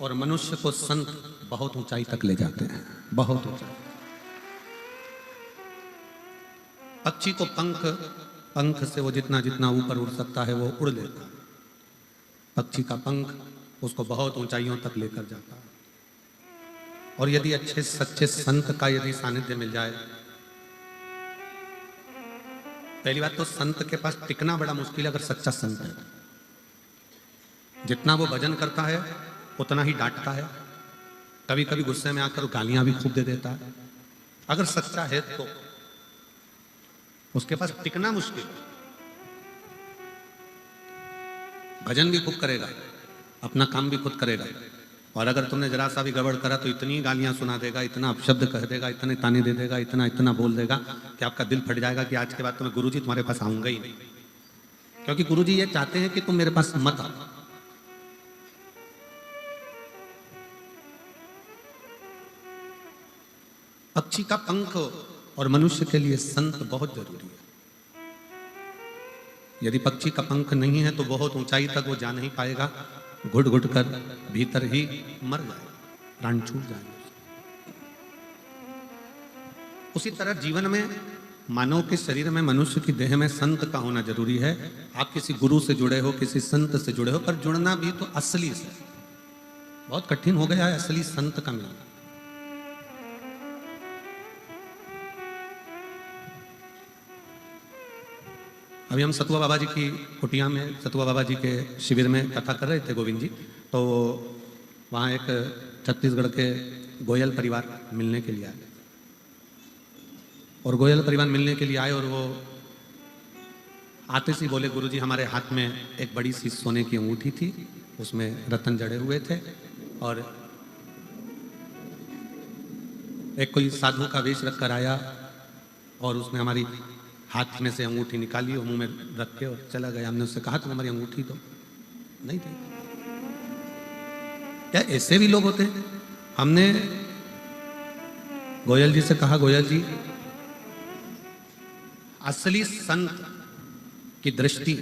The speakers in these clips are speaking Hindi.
और मनुष्य को संत बहुत ऊंचाई तक ले जाते हैं, बहुत ऊंचाई। पक्षी को पंख से वो जितना जितना ऊपर उड़ सकता है वो उड़ लेता है। पक्षी का पंख उसको बहुत ऊंचाइयों तक लेकर जाता है। और यदि अच्छे सच्चे संत का यदि सानिध्य मिल जाए, पहली बात तो संत के पास टिकना बड़ा मुश्किल है अगर सच्चा संत है। जितना वो भजन करता है उतना ही डांटता है, कभी कभी गुस्से में आकर गालियां भी खूब दे देता है। अगर सच्चा है तो उसके पास टिकना मुश्किल है। भजन भी खूब करेगा, अपना काम भी खुद करेगा, और अगर तुमने जरा सा भी गड़बड़ करा तो इतनी गालियां सुना देगा, इतना अपशब्द कह देगा, इतने ताने दे देगा, इतना इतना बोल देगा कि आपका दिल फट जाएगा कि आज के बाद तो मैं गुरुजी तुम्हारे पास आऊंगा ही नहीं, क्योंकि गुरुजी ये चाहते हैं कि तुम मेरे पास मत आओ। पक्षी का पंख और मनुष्य के लिए संत बहुत जरूरी है। यदि पक्षी का पंख नहीं है तो बहुत ऊंचाई तक वो जा नहीं पाएगा, घुट घुट कर भीतर ही मर जाएगा, प्राण छूट जाएगा। उसी तरह जीवन में मानव के शरीर में, मनुष्य की देह में संत का होना जरूरी है। आप किसी गुरु से जुड़े हो, किसी संत से जुड़े हो, पर जुड़ना भी तो असली से। बहुत कठिन हो गया है असली संत का मिलना। अभी हम सतुआ बाबा जी की कुटिया में, सतुआ बाबा जी के शिविर में कथा कर रहे थे गोविंद जी, तो वहाँ एक छत्तीसगढ़ के गोयल परिवार मिलने के लिए आए, और गोयल परिवार मिलने के लिए आए और वो आते से बोले, गुरुजी हमारे हाथ में एक बड़ी सी सोने की अंगूठी थी, उसमें रतन जड़े हुए थे, और एक कोई साधु का वेश रख कर आया और उसने हमारी हाथ में से अंगूठी निकाली और मुंह में रख के और चला गया। हमने उससे कहा तुम्हारी अंगूठी तो नहीं थी। क्या ऐसे भी लोग होते हैं? हमने गोयल जी से कहा, गोयल जी असली संत की दृष्टि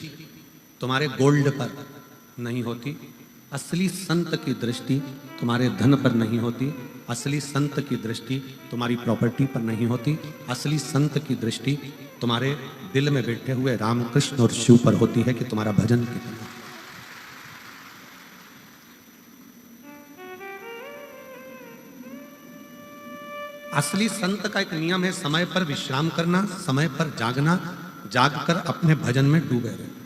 तुम्हारे गोल्ड पर नहीं होती, असली संत की दृष्टि तुम्हारे धन पर नहीं होती, असली संत की दृष्टि तुम्हारी प्रॉपर्टी पर नहीं होती, असली संत की दृष्टि तुम्हारे दिल में बैठे हुए रामकृष्ण और शिव पर होती है कि तुम्हारा भजन कितना। असली संत का एक नियम है समय पर विश्राम करना, समय पर जागना, जागकर अपने भजन में डूबे रहना।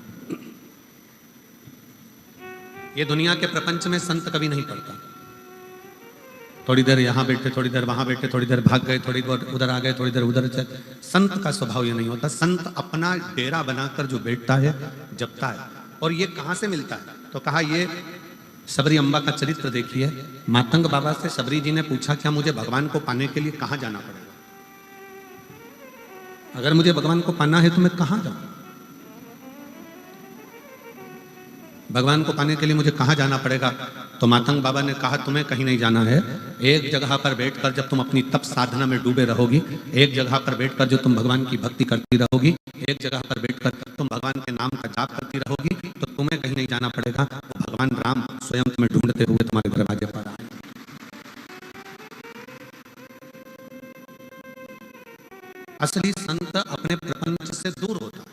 ये दुनिया के प्रपंच में संत कभी नहीं पड़ता। थोड़ी देर यहाँ बैठे, थोड़ी देर वहां बैठे, थोड़ी देर भाग गए, थोड़ी देर उधर आ गए, थोड़ी देर उधर चले। संत का स्वभाव ये नहीं होता। संत अपना डेरा बनाकर जो बैठता है, जपता है। और ये कहाँ से मिलता है? तो कहा ये शबरी अम्बा का चरित्र देखिए। मातंग बाबा से शबरी जी ने पूछा, क्या मुझे भगवान को पाने के लिए कहाँ जाना पड़ेगा? अगर मुझे भगवान को पाना है तो मैं कहाँ जाऊं? भगवान को पाने के लिए मुझे कहाँ जाना पड़ेगा? तो मातंग बाबा ने कहा, तुम्हें कहीं नहीं जाना है। एक जगह पर बैठकर जब तुम अपनी तप साधना में डूबे रहोगी, एक जगह पर बैठकर जो तुम भगवान की भक्ति करती रहोगी, एक जगह पर बैठकर तुम भगवान के नाम का जाप करती रहोगी, तो तुम्हें कहीं नहीं जाना पड़ेगा। भगवान राम स्वयं तुम्हें ढूंढते हुए तुम्हारे दरवाजे पर आए। असली संत अपने प्रपंच से दूर होता है,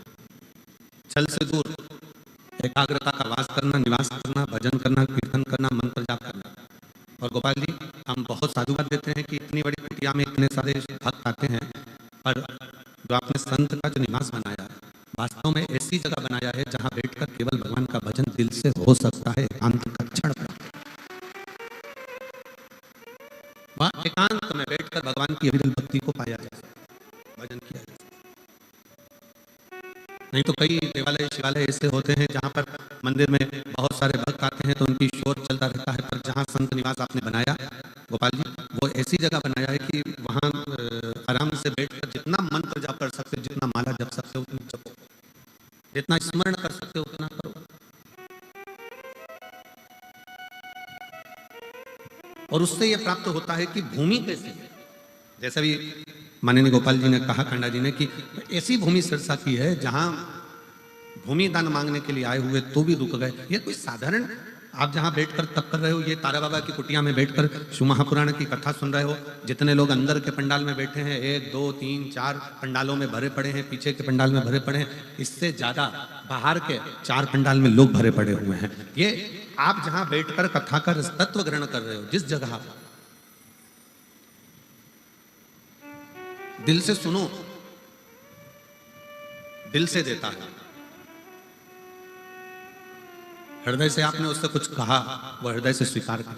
छल से दूर, एकाग्रता का वास करना, निवास करना, भजन करना, कीर्तन करना, मंत्र जाप करना। और गोपाल जी, हम बहुत साधुवाद देते हैं कि इतनी बड़ी कुटिया में इतने सारे भक्त आते हैं, पर जो आपने संत का जो निवास बनाया है, वास्तव में ऐसी जगह बनाया है जहां बैठकर केवल भगवान का भजन दिल से हो सकता है। एकांत का क्षण, वहां एकांत में बैठकर भगवान की अविरल भक्ति को पाया जा सकता, भजन किया जा सकता। नहीं तो कई देवालय शिवालय ऐसे होते हैं जहाँ पर मंदिर में बहुत सारे भक्त आते हैं तो उनकी शोर चलता रहता है, पर जहाँ संत निवास आपने बनाया गोपाल जी, वो ऐसी जगह बनाया है कि वहाँ आराम से बैठकर जितना मंत्र जाप कर सकते, जितना माला जप सकते हो उतना जपो, जितना स्मरण कर सकते हो उतना करो। और उससे ये प्राप्त होता है कि भूमि कैसी है। जैसा भी माननीय गोपाल जी ने कहा, खंडा जी ने, कि ऐसी भूमि सिरसा की है जहां भूमि दान मांगने के लिए आए हुए तो भी रुक गए। ये कोई साधारण आप जहाँ बैठकर तप कर रहे हो, ये तारा बाबा की कुटिया में बैठकर शिव महापुराण की कथा सुन रहे हो, जितने लोग अंदर के पंडाल में बैठे हैं, 1 2 3 4 पंडालों में भरे पड़े हैं, पीछे के पंडाल में भरे पड़े हैं, इससे ज्यादा बाहर के 4 पंडाल में लोग भरे पड़े हुए हैं। ये आप जहाँ बैठकर कथा का तत्व ग्रहण कर रहे हो, जिस जगह दिल से सुनो, दिल से देता है, हृदय से आपने उससे कुछ कहा, वह हृदय से स्वीकार कर।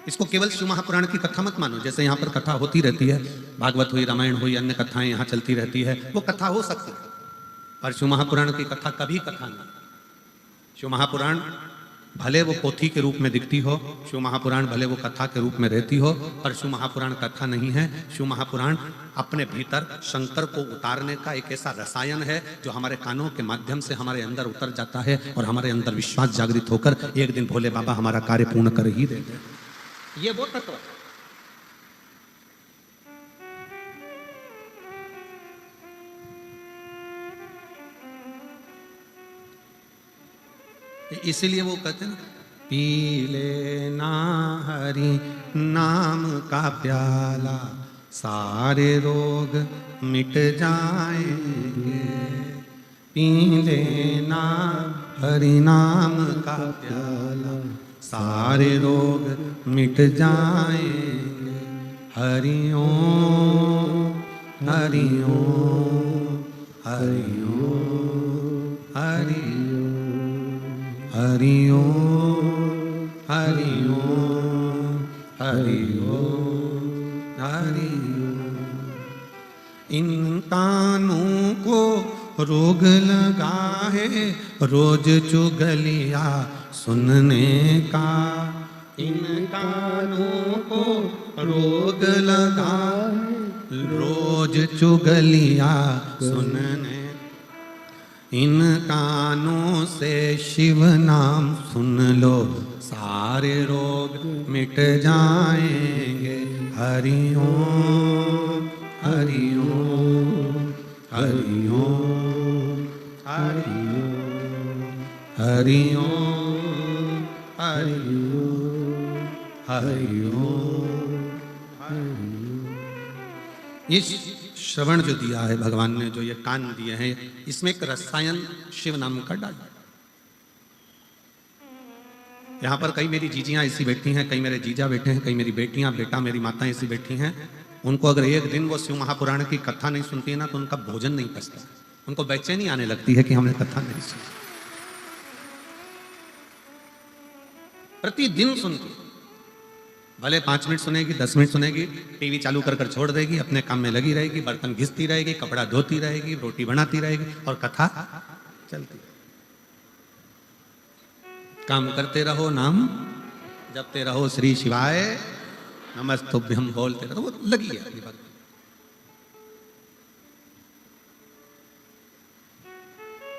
इसको केवल शिव महापुराण की कथा मत मानो। जैसे यहाँ पर कथा होती रहती है, भागवत हुई, रामायण हुई, अन्य कथाएं यहाँ चलती रहती है, वो कथा हो सकती है, पर शिव महापुराण की कथा कभी कथा नहीं। शिव महापुराण भले वो पोथी के रूप में दिखती हो, शिव महापुराण भले वो कथा के रूप में रहती हो, पर शिव महापुराण कथा नहीं है। शिव महापुराण अपने भीतर शंकर को उतारने का एक ऐसा रसायन है जो हमारे कानों के माध्यम से हमारे अंदर उतर जाता है और हमारे अंदर विश्वास जागृत होकर एक दिन भोले बाबा हमारा कार्य पूर्ण कर ही देते। ये वो तत्व है। इसीलिए वो कहते हैं ना, पी लेना हरि नाम का प्याला, सारे रोग मिट जाएंगे। पी लेना हरि नाम का प्याला, सारे रोग मिट जाएंगे। हरि ओम हरि ओम हरि ओम हरि हरि ओम हरि ओम हरि ओम हरि ओम। इन कानों को रोग लगा है रोज चुगलिया सुनने का। इन कानों को रोग लगा रोज चुगलिया सुनने। इन कानों से शिव नाम सुन लो, सारे रोग मिट जाएंगे। हरि ओम हरि ओम हरि ओम हरि ओम हरि ओम हरि ओम हरि ओम। ये श्रवण जो दिया है भगवान ने, जो ये कान दिए हैं, इसमें एक रसायन शिव नाम का डाला। यहाँ पर कई मेरी जीजियां ऐसी बैठी हैं, कई मेरे जीजा बैठे हैं, कई मेरी बेटियां बेटा मेरी माता ऐसी बैठी हैं। उनको अगर एक दिन वो शिव महापुराण की कथा नहीं सुनती है ना, तो उनका भोजन नहीं पचता, उनको बेचैनी आने लगती है कि हमने कथा नहीं सुनी। प्रतिदिन सुनती, भले 5 मिनट सुनेगी, 10 मिनट सुनेगी, टीवी चालू कर कर छोड़ देगी, अपने काम में लगी रहेगी, बर्तन घिसती रहेगी, कपड़ा धोती रहेगी, रोटी बनाती रहेगी और कथा चलती। काम करते रहो, नाम जपते रहो, श्री शिवाय नमस्तुभ्यम बोलते रहो, वो लगी है अपनी बात।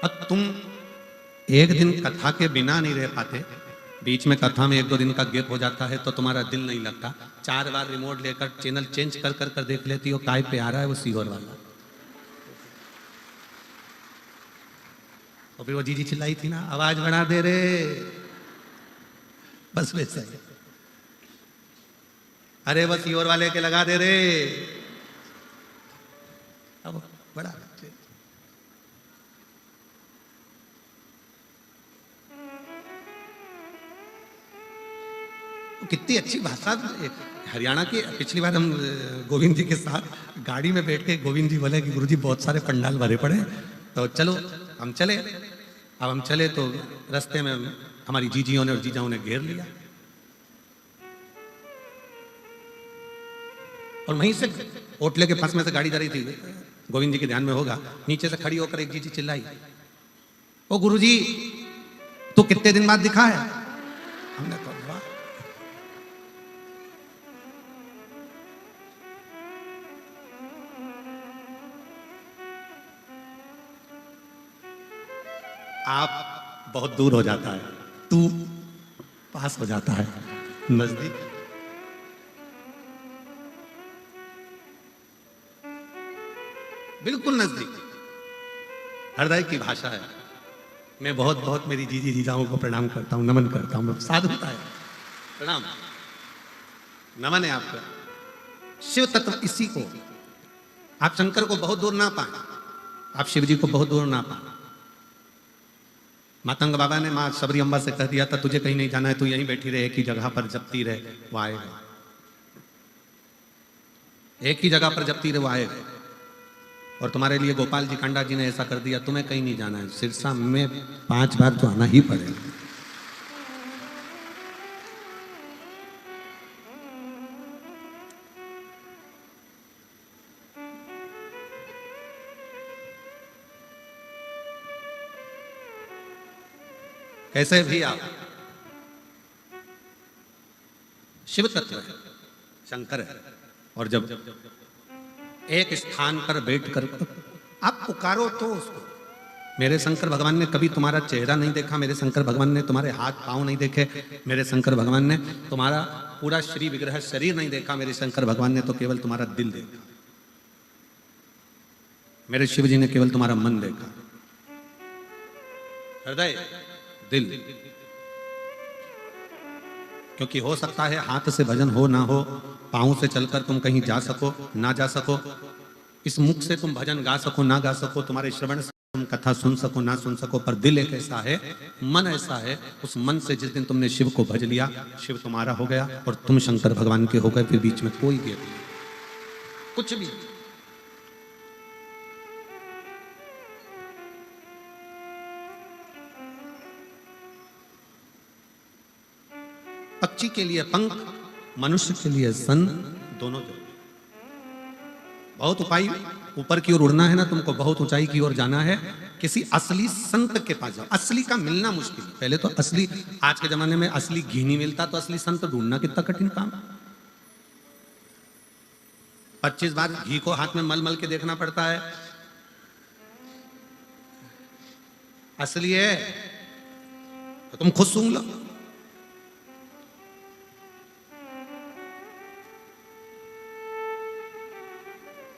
अब तुम एक दिन कथा के बिना नहीं रह पाते, बीच में कथा में 1-2 दिन का गैप हो जाता है तो तुम्हारा दिल नहीं लगता। 4 बार रिमोट लेकर चैनल चेंज कर कर कर देख लेती हो, काय पे आ रहा है वो सीहोर वाला। और फिर वो जीजी चिल्लाई थी ना, आवाज बढ़ा दे रे, बस वैसा ही। अरे वो सीहोर वाले के लगा दे रे, अब बड़ा कितनी अच्छी भाषा। हरियाणा की, पिछली बार हम गोविंद जी के साथ गाड़ी में बैठ के गोविंद जी बोले कि गुरुजी बहुत सारे पंडाल भरे पड़े, तो चलो हम चले। अब हम चले तो रास्ते में हमारी जीजियों ने और जीजाओं ने घेर लिया और वहीं से होटले के पास में से गाड़ी जा रही थी, गोविंद जी के ध्यान में होगा, नीचे से खड़ी होकर एक जीजी चिल्लाई, ओ गुरुजी तू कितने दिन बाद दिखा है? हमने कहा वाह, आप बहुत दूर हो जाता है, तू पास हो जाता है, नजदीक। बिल्कुल नजदीक, हृदय की भाषा है। मैं बहुत बहुत मेरी जीजी जीजाओं को प्रणाम करता हूँ, नमन करता हूँ, साधुता है, प्रणाम, नमन है आपका। शिव तत्व इसी को, आप शंकर को बहुत दूर ना पाए, आप शिव जी को बहुत दूर ना पाए। मातंग बाबा ने माँ सबरी अम्बा से कह दिया था, तुझे कहीं नहीं जाना है, तू यहीं बैठी रहे, एक ही जगह पर जपती रहे, वो आएगा। एक ही जगह पर जपती रहे, वो आएगा। और तुम्हारे लिए गोपाल जी कांडा जी ने ऐसा कर दिया, तुम्हें कहीं नहीं जाना है, सिरसा में 5 बार तो आना ही पड़ेगा। कैसे भी आप शिव तत्व है, शंकर है, और जब एक स्थान पर बैठकर आप पुकारो तो उसको। मेरे शंकर भगवान ने कभी तुम्हारा चेहरा नहीं देखा, मेरे शंकर भगवान ने तुम्हारे हाथ पांव नहीं देखे, मेरे शंकर भगवान ने तुम्हारा पूरा श्री विग्रह शरीर नहीं देखा, मेरे शंकर भगवान ने तो केवल तुम्हारा दिल देखा। मेरे शिव जी ने केवल तुम्हारा मन देखा, हृदय, दिल। क्योंकि हो सकता है हाथ से भजन हो ना हो, पांव से चलकर तुम कहीं जा सको ना जा सको, इस मुख से तुम भजन गा सको ना गा सको, तुम्हारे श्रवण से तुम कथा सुन सको ना सुन सको, पर दिल एक ऐसा है, मन ऐसा है, उस मन से जिस दिन तुमने शिव को भज लिया, शिव तुम्हारा हो गया और तुम शंकर भगवान के हो गए। फिर बीच में कोई गेप नहीं, कुछ भी। पक्षी के लिए पंख, मनुष्य के लिए सन, दोनों जरूरी। बहुत उपाय, ऊपर की ओर उड़ना है ना तुमको, बहुत ऊंचाई की ओर जाना है, किसी असली संत के पास जाओ। असली का मिलना मुश्किल है, पहले तो असली, आज के जमाने में असली घी नहीं मिलता तो असली संत ढूंढना कितना कठिन काम। 25 बार घी को हाथ में मल मल के देखना पड़ता है। असली है तो तुम खुद सूंघ लो।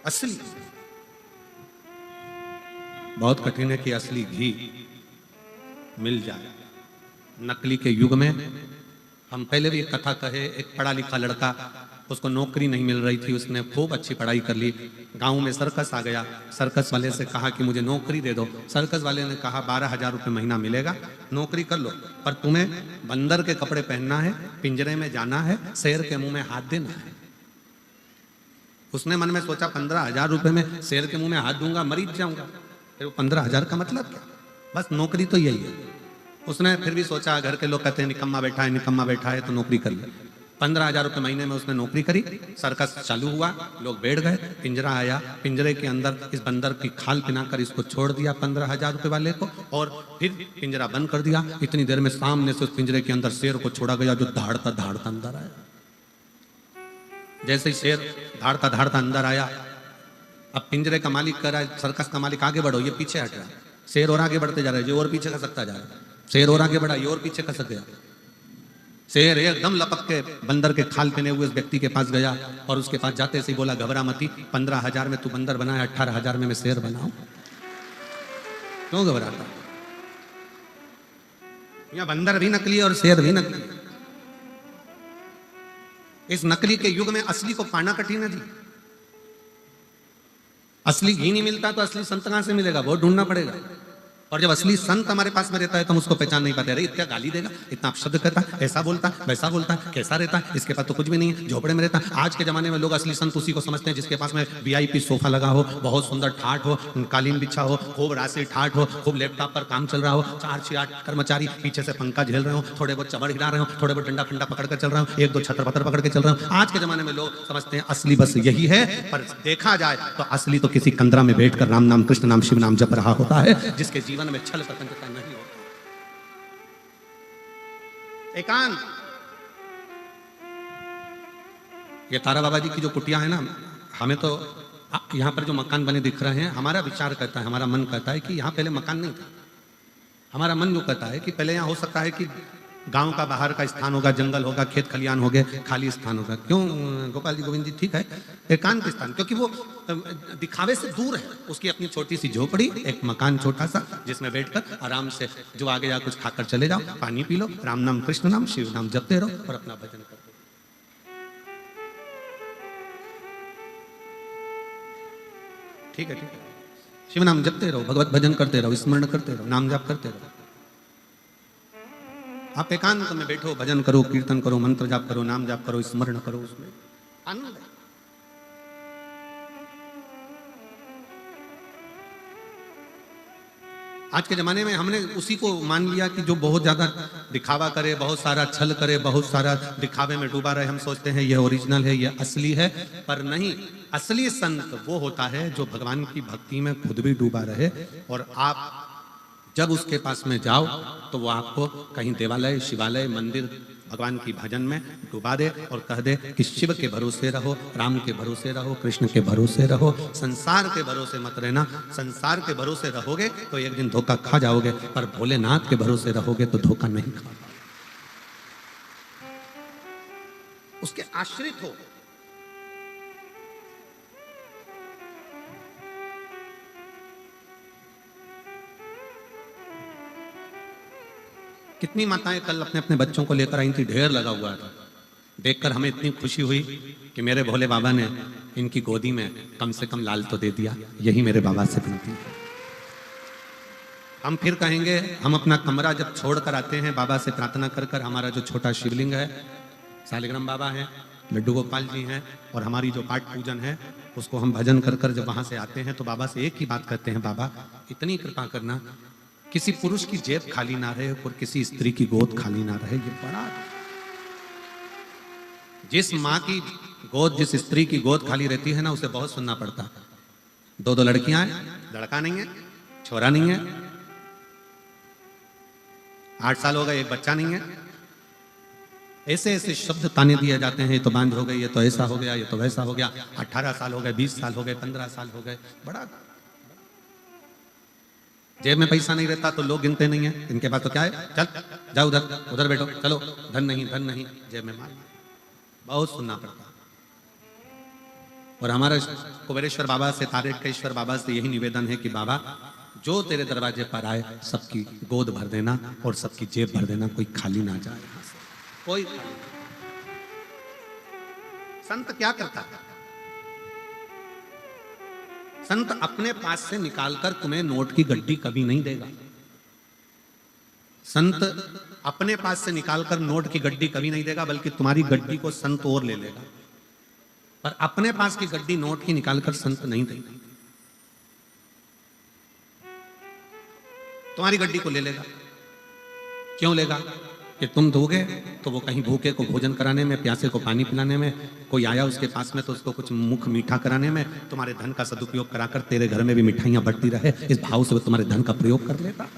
असली बहुत कठिन है कि असली घी मिल जाए। नकली के युग में हम पहले भी एक कथा कहे, एक पढ़ा लिखा लड़का, उसको नौकरी नहीं मिल रही थी, उसने खूब अच्छी पढ़ाई कर ली, गांव में सर्कस आ गया, सर्कस वाले से कहा कि मुझे नौकरी दे दो। सर्कस वाले ने कहा 12,000 रुपये महीना मिलेगा, नौकरी कर लो, पर तुम्हें बंदर के कपड़े पहनना है, पिंजरे में जाना है, शेर के मुंह में हाथ देना है। उसने मन में सोचा 15,000 रुपये में शेर के मुंह में हाथ दूंगा, मरीज जाऊंगा, फिर वो 15,000 का मतलब क्या, बस नौकरी तो यही है। उसने फिर भी सोचा, घर के लोग कहते हैं निकम्मा बैठा है, निकम्मा बैठा है, तो नौकरी कर ले। 15,000 रुपये महीने में उसने नौकरी करी, सर्कस चालू हुआ, लोग बैठ गए, पिंजरा आया, पिंजरे के अंदर इस बंदर की खाल पिनाकर इसको छोड़ दिया 15,000 रुपये वाले को, और फिर पिंजरा बंद कर दिया। इतनी देर में सामने से उस पिंजरे के अंदर शेर को छोड़ा गया, जो धाड़ता धाड़ता अंदर आया। जैसे ही शेर धाड़ता धाड़ता अंदर आया, अब पिंजरे का मालिक कह रहा है, सर्कस का मालिक आगे बढ़ो, ये पीछे हट रहा है। शेर और आगे बढ़ते जा रहा है, जो और पीछे खसकता जा रहा है। शेर और आगे बढ़ा, ये और पीछे खसक गया। शेर एकदम लपक के बंदर के खाल पहने हुए उस व्यक्ति के पास गया, और उसके पास जाते से ही बोला, घबरा मती, 15,000 में तू बंदर बना है, 18,000 में मैं शेर बनाऊं, क्यों घबराता? यहाँ बंदर भी नकली और शेर भी नकली। इस नकली के युग में असली को पाना कठिन है जी। असली घी नहीं मिलता तो असली संत कहां से मिलेगा, बहुत ढूंढना पड़ेगा। और जब असली संत हमारे पास में रहता है तो हम उसको पहचान नहीं पाते। अरे इतना गाली देगा, इतना अपशब्द करता, ऐसा बोलता, वैसा बोलता, कैसा रहता, इसके पास तो कुछ भी नहीं है, झोपड़े में रहता। आज के जमाने में लोग असली संत उसी को समझते हैं जिसके पास में VIP सोफा लगा हो, बहुत सुंदर ठाठ हो, कालीन बिछा हो, खूब राशि ठाठ हो, खूब लैपटॉप पर काम चल रहा हो, 4 से 8 कर्मचारी पीछे से पंखा झेल रहे हो, थोड़े बहुत चबड़ हिला रहे हो, थोड़े बहुत डंडा फंडा पकड़ कर चल रहे हो, 1-2 छत्र पत्थर पकड़ के चल रहे हो। आज के जमाने में लोग समझते हैं असली बस यही है, पर देखा जाए तो असली तो किसी कंदरा में बैठकर राम नाम, कृष्ण नाम, शिव नाम जप रहा होता है, जिसके जीवन में छल प्रपंच नहीं होता। एकांत। ये तारा बाबा जी की जो कुटिया है ना, हमें तो यहां पर जो मकान बने दिख रहे हैं, हमारा विचार कहता है, हमारा मन कहता है कि यहां पहले मकान नहीं था। हमारा मन जो कहता है कि पहले यहां हो सकता है कि गांव का बाहर का स्थान होगा, जंगल होगा, खेत खलियान हो गए, खाली स्थान होगा। क्यों गोपाल जी, गोविंद जी? ठीक है, एकांत स्थान, क्योंकि वो दिखावे से दूर है। उसकी अपनी छोटी सी झोपड़ी, एक मकान छोटा सा, जिसमें बैठकर आराम से जो आगे जा कुछ खाकर चले जाओ, पानी पी लो, राम नाम कृष्ण नाम शिव नाम जपते रहो और अपना भजन करते। ठीक है, ठीक है, शिव नाम जपते रहो, भगवत भजन करते रहो, स्मरण करते रहो, नाम जाप करते रहो। आप एकांत में बैठो, भजन करो, कीर्तन करो, मंत्र जाप करो, नाम जाप करो, स्मरण करो, उसमें आनंद है। आज के जमाने में हमने उसी को मान लिया कि जो बहुत ज्यादा दिखावा करे, बहुत सारा छल करे, बहुत सारा दिखावे में डूबा रहे, हम सोचते हैं ये ओरिजिनल है, ये असली है। पर नहीं, असली संत वो होता है जो भगवान की भक्ति में खुद भी डूबा रहे, और आप जब उसके पास में जाओ तो वो आपको कहीं देवालय, शिवालय, मंदिर, भगवान की भजन में डुबा दे और कह दे कि शिव के भरोसे रहो, राम के भरोसे रहो, कृष्ण के भरोसे रहो, संसार के भरोसे मत रहना। संसार के भरोसे रहोगे तो एक दिन धोखा खा जाओगे, पर भोलेनाथ के भरोसे रहोगे तो धोखा नहीं खा पाओगे। उसके आश्रित हो। कितनी माताएं कल अपने अपने बच्चों को लेकर आई थी, ढेर लगा हुआ था। देखकर हमें इतनी खुशी हुई कि मेरे भोले बाबा ने इनकी गोदी में कम से कम लाल तो दे दिया। यही मेरे बाबा से विनती है। हम फिर कहेंगे, हम अपना कमरा जब छोड़ कर आते हैं बाबा से प्रार्थना कर कर, हमारा जो छोटा शिवलिंग है, शालिग्राम बाबा है, लड्डू गोपाल जी हैं, और हमारी जो पाठ पूजन है, उसको हम भजन कर कर जब वहां से आते हैं तो बाबा से एक ही बात कहते हैं, बाबा इतनी कृपा करना, किसी पुरुष की जेब खाली ना रहे और किसी स्त्री की गोद खाली ना रहे। ये बड़ा, जिस माँ की गोद, जिस स्त्री की गोद खाली रहती है ना, उसे बहुत सुनना पड़ता है। दो दो लड़कियां हैं, लड़का नहीं है, छोरा नहीं है, 8 साल हो गए, एक बच्चा नहीं है, ऐसे ऐसे शब्द ताने दिए जाते हैं, ये तो बांझ हो गई, ये तो ऐसा हो गया, ये तो वैसा हो गया, 18 साल हो गए, 20 साल हो गए, 15 साल हो गए। बड़ा, जेब में पैसा नहीं रहता तो लोग गिनते नहीं है, इनके पास तो क्या है, चल जाओ उधर, उधर बैठो, चलो, धन नहीं, धन नहीं, जेब में माल। बहुत सुनना पड़ता। और हमारा कुबेरेश्वर बाबा से, तारकेश्वर बाबा से यही निवेदन है कि बाबा जो तेरे दरवाजे पर आए सबकी गोद भर देना और सबकी जेब भर देना, कोई खाली ना जाए। कोई संत क्या करता है? संत अपने पास से निकालकर तुम्हें नोट की गड्डी कभी नहीं देगा। संत अपने पास से निकालकर नोट की गड्डी कभी नहीं देगा, बल्कि तुम्हारी गड्डी को संत और ले लेगा। पर अपने पास की गड्डी नोट की निकालकर संत नहीं देगा, तुम्हारी गड्डी को ले लेगा। क्यों लेगा? कि तुम दोगे तो वो कहीं भूखे को भोजन कराने में, प्यासे को पानी पिलाने में, कोई आया उसके पास में तो उसको कुछ मुख मीठा कराने में, तुम्हारे धन का सदुपयोग कराकर तेरे घर में भी मिठाइयां बढ़ती रहे, इस भाव से वो तुम्हारे धन का प्रयोग कर लेता।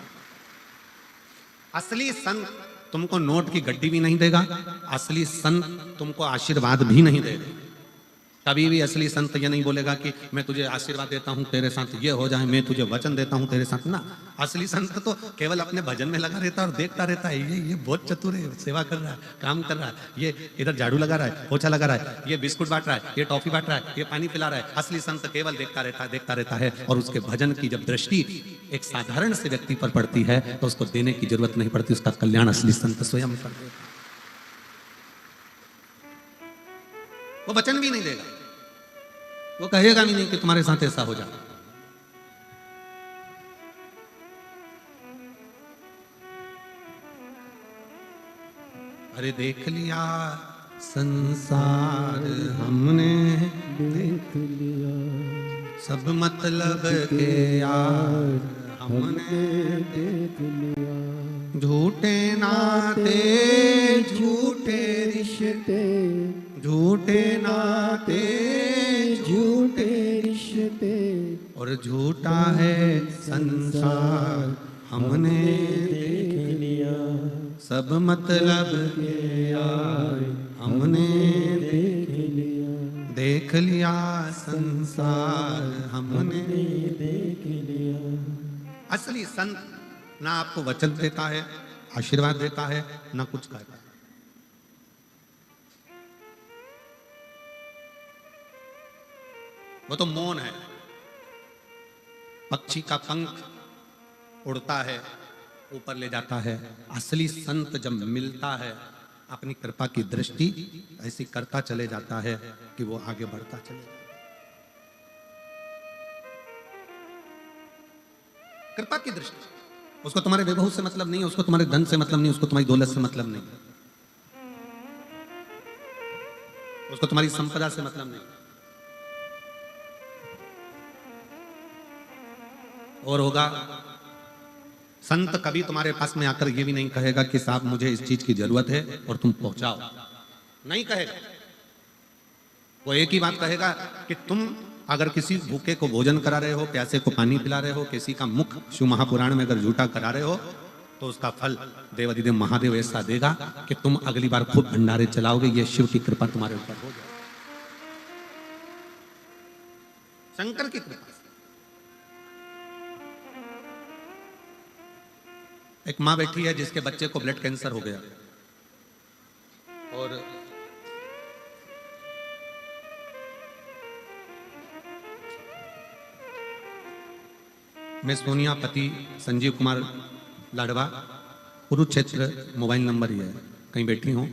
असली संत तुमको नोट की गड्डी भी नहीं देगा, असली संत तुमको आशीर्वाद भी नहीं देगा। कभी भी असली संत ये नहीं बोलेगा कि मैं तुझे आशीर्वाद देता हूं, तेरे साथ ये हो जाए, मैं तुझे वचन देता हूं तेरे साथ, ना। असली संत तो केवल अपने भजन में लगा रहता है और देखता रहता है, ये बहुत चतुर है, सेवा कर रहा है, काम कर रहा है, ये इधर झाड़ू लगा रहा है, पोछा लगा रहा है, ये बिस्कुट बांट रहा है, ये टॉफी बांट रहा है, ये पानी पिला रहा है। असली संत केवल देखता रहता है, देखता रहता है, और उसके भजन की जब दृष्टि एक साधारण से व्यक्ति पर पड़ती है तो उसको देने की जरूरत नहीं पड़ती, उसका कल्याण असली संत स्वयं कर देता। वो वचन भी नहीं देगा, वो कहेगा भी नहीं कि तुम्हारे साथ ऐसा हो जाए। अरे देख लिया संसार हमने, देख लिया सब मतलब के यार हमने, देख लिया झूठे नाते, झूठे रिश्ते, झूठे नाते, झूठे रिश्ते, और झूठा है संसार हमने देख लिया, सब मतलब के यार हमने देख लिया, देख लिया संसार हमने देख लिया। असली संत ना आपको वचन देता है, आशीर्वाद देता है, ना कुछ कहता है। वो तो मौन है। पक्षी का पंख उड़ता है, ऊपर ले जाता है। असली संत जब मिलता है, अपनी कृपा की दृष्टि ऐसी करता चले जाता है कि वो आगे बढ़ता चले जाता है। कृपा की दृष्टि। उसको तुम्हारे वैभव से मतलब नहीं है, उसको तुम्हारे धन से मतलब नहीं, उसको तुम्हारी दौलत से मतलब नहीं, उसको तुम्हारी संपदा से मतलब नहीं। और होगा, संत कभी तुम्हारे पास में आकर ये भी नहीं कहेगा कि साहब मुझे इस चीज की जरूरत है और तुम पहुंचाओ, नहीं कहेगा। वो एक ही बात कहेगा कि तुम अगर किसी भूखे को भोजन करा रहे हो, प्यासे को पानी पिला रहे हो, किसी का मुख शिव महापुराण में अगर झूठा करा रहे हो, तो उसका फल देवाधिदेव महादेव ऐसा देगा कि तुम अगली बार खूब भंडारे चलाओगे। ये शिव की कृपा तुम्हारे ऊपर हो जाए, शंकर की कृपा से। एक मां बैठी है जिसके बच्चे को ब्लड कैंसर हो गया, और मैं सोनिया पति संजीव कुमार लाडवा, कुरुक्षेत्र, मोबाइल नंबर ये है, कहीं बैठी हो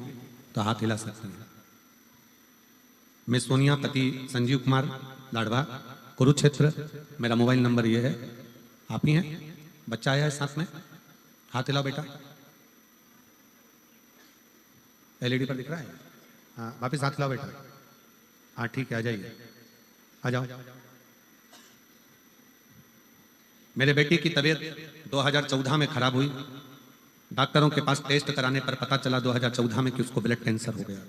तो हाथ हिला सकते हैं। मैं सोनिया पति संजीव कुमार लाडवा, कुरुक्षेत्र, मेरा मोबाइल नंबर ये है। आप ही हैं? बच्चा आया है साथ में, हाथ हिलाओ बेटा। एलईडी पर दिख रहा है? हाँ, वापिस हाथ हिलाओ बेटा। हाँ ठीक है, आ जाइए, आ जाओ। मेरे बेटी की तबीयत 2014 में खराब हुई। डॉक्टरों के पास टेस्ट कराने पर पता चला 2014 में कि उसको ब्लड कैंसर हो गया।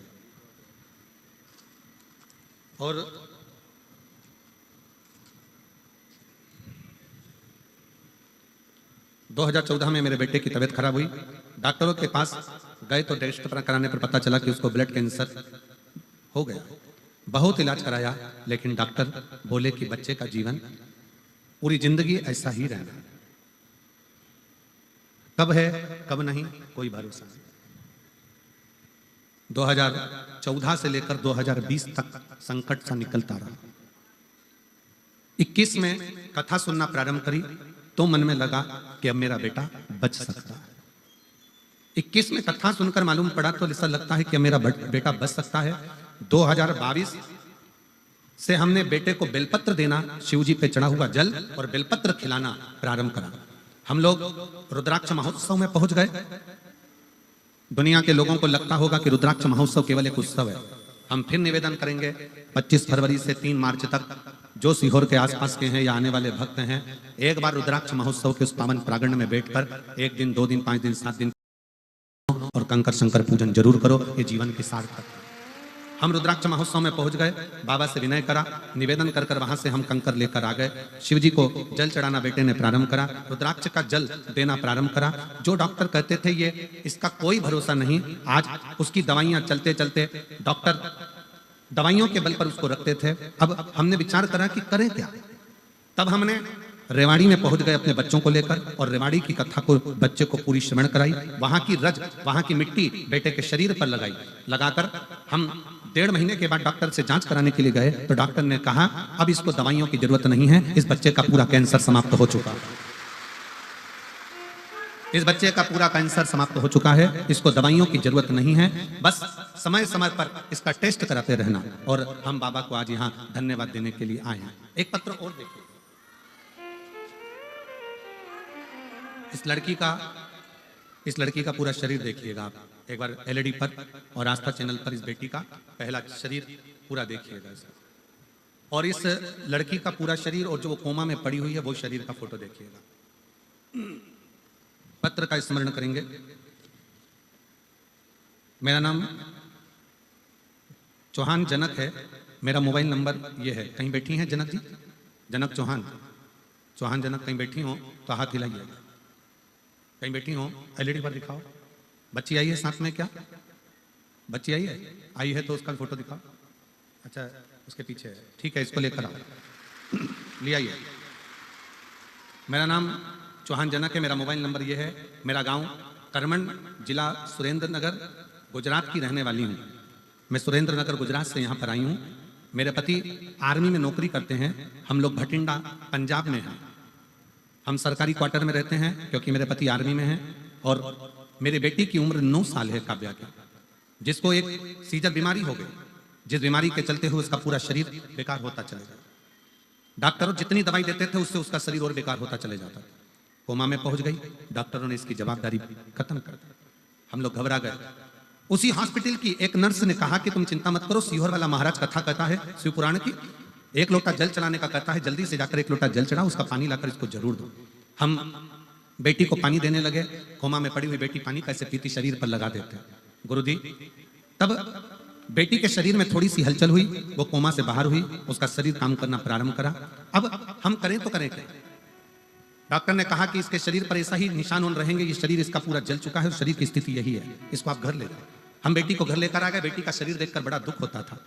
और दो 2014 में मेरे बेटे की तबीयत खराब हुई। डॉक्टरों के पास गए तो टेस्ट कराने पर पता चला कि उसको ब्लड कैंसर हो गया। बहुत इलाज कराया, लेकिन डॉक्टर बोले कि बच्चे का जीवन पूरी जिंदगी ऐसा ही रहना, कब है कब नहीं कोई भरोसा नहीं। 2014 से लेकर 2020 तक संकट सा निकलता रहा। 21 में कथा सुनना प्रारंभ करी तो मन में लगा कि अब मेरा बेटा बच सकता है। 21 में कथा सुनकर मालूम पड़ा तो ऐसा लगता है कि अब मेरा बेटा बच सकता है। 2022 से हमने बेटे को बेलपत्र देना, शिवजी पे चढ़ा हुआ जल और बेलपत्र खिलाना प्रारंभ करा। हम लोग रुद्राक्ष महोत्सव में पहुंच गए। दुनिया के लोगों को लगता होगा कि रुद्राक्ष महोत्सव केवल एक उत्सव है। हम फिर निवेदन करेंगे 25 फरवरी से 3 मार्च तक, जो सीहोर के आसपास के हैं या आने वाले भक्त हैं, एक बार रुद्राक्ष महोत्सव के उस पावन प्रांगण में बैठकर 1 दिन 2 दिन 5 दिन 7 दिन और कंकर शंकर पूजन जरूर करो। ये जीवन की सार्थक है। हम रुद्राक्ष महोत्सव में पहुंच गए, बाबा से विनय करा, निवेदन कर कर वहां से हम कंकर लेकर आ गए। शिवजी को जल चढ़ाना बेटे ने प्रारंभ करा, रुद्राक्ष का जल देना प्रारंभ करा। जो डॉक्टर कहते थे ये इसका कोई भरोसा नहीं, आज उसकी दवाइयां चलते चलते डॉक्टर दवाइयों के बल पर उसको रखते थे। अब हमने विचार करा कि करें क्या। तब हमने रेवाड़ी में पहुंच गए अपने बच्चों को लेकर, और रेवाड़ी की कथा को बच्चे को पूरी श्रवण कराई। वहां की रज, वहां की मिट्टी बेटे के शरीर पर लगाई। लगाकर हम 1.5 महीने के बाद डॉक्टर से जांच कराने के लिए गए तो डॉक्टर ने कहा अब इसको दवाइयों की जरूरत नहीं है, इस बच्चे का पूरा कैंसर समाप्त हो चुका है। इस बच्चे का पूरा कैंसर समाप्त हो चुका है, इसको दवाइयों की जरूरत नहीं है, बस समय समय पर इसका टेस्ट कराते रहना। और हम बाबा को आज यहाँ धन्यवाद देने के लिए आए हैं। एक पत्र और देखिए, इस लड़की का पूरा शरीर देखिएगा आप एक बार एलईडी पर, और आस्था चैनल पर इस बेटी का पहला शरीर पूरा देखिएगा। और इस लड़की का पूरा शरीर और जो वो कोमा में पड़ी हुई है वो शरीर का फोटो देखिएगा। पत्र का स्मरण करेंगे। मेरा नाम चौहान जनक है, मेरा मोबाइल नंबर ये है। कहीं बैठी हैं जनक जी? जनक चौहान, चौहान जनक कहीं बैठी हो तो हाथ हिलाइए। कहीं बैठी हो एलईडी पर दिखाओ। बच्ची आई है साथ में क्या? बच्ची आई है? आई है तो उसका फोटो दिखाओ। अच्छा उसके पीछे है, ठीक है, इसको लेकर आओ, ले आइए। मेरा नाम चौहान जनक है, मेरा मोबाइल नंबर ये है। मेरा गांव करमन जिला सुरेंद्र नगर गुजरात की रहने वाली हूँ। मैं सुरेंद्र नगर गुजरात से यहाँ पर आई हूँ। मेरे पति आर्मी में नौकरी करते हैं। हम लोग भटिंडा पंजाब में हैं। हम सरकारी क्वार्टर में रहते हैं क्योंकि मेरे पति आर्मी में हैं। और मेरी बेटी की उम्र 9 साल है, काव्या की, जिसको एक सीजर बीमारी हो गई, जिस बीमारी के चलते हुए उसका पूरा शरीर बेकार होता चले गया। डॉक्टरों जितनी दवाई देते थे उससे उसका शरीर और बेकार होता चले जाता। कोमा में पहुंच गई। डॉक्टरों ने इसकी जवाबदारी खत्म कर दी। हम लोग घबरा गए। उसी हॉस्पिटल की एक नर्स ने कहा कि तुम चिंता मत करो, सीहोर वाला महाराज कथा कहता है शिव पुराण की, 1 लोटा जल चढ़ाने का कहता है, जल्दी से जाकर 1 लोटा जल चढ़ाओ, उसका पानी लाकर इसको जरूर दो। हम बेटी को पानी देने लगे। कोमा में पड़ी हुई बेटी पानी कैसे पीती, शरीर पर लगा देते गुरुजी। तब बेटी के शरीर में थोड़ी सी हलचल हुई, वो कोमा से बाहर हुई, उसका शरीर काम करना प्रारंभ करा। अब हम करें तो करें क्या? डॉक्टर ने कहा कि इसके शरीर पर ऐसा ही निशान उन रहेंगे, ये शरीर इसका पूरा जल चुका है और शरीर की स्थिति यही है, इसको आप घर ले जाओ। हम बेटी को घर लेकर आ गए। बेटी का शरीर देखकर बड़ा दुख होता था।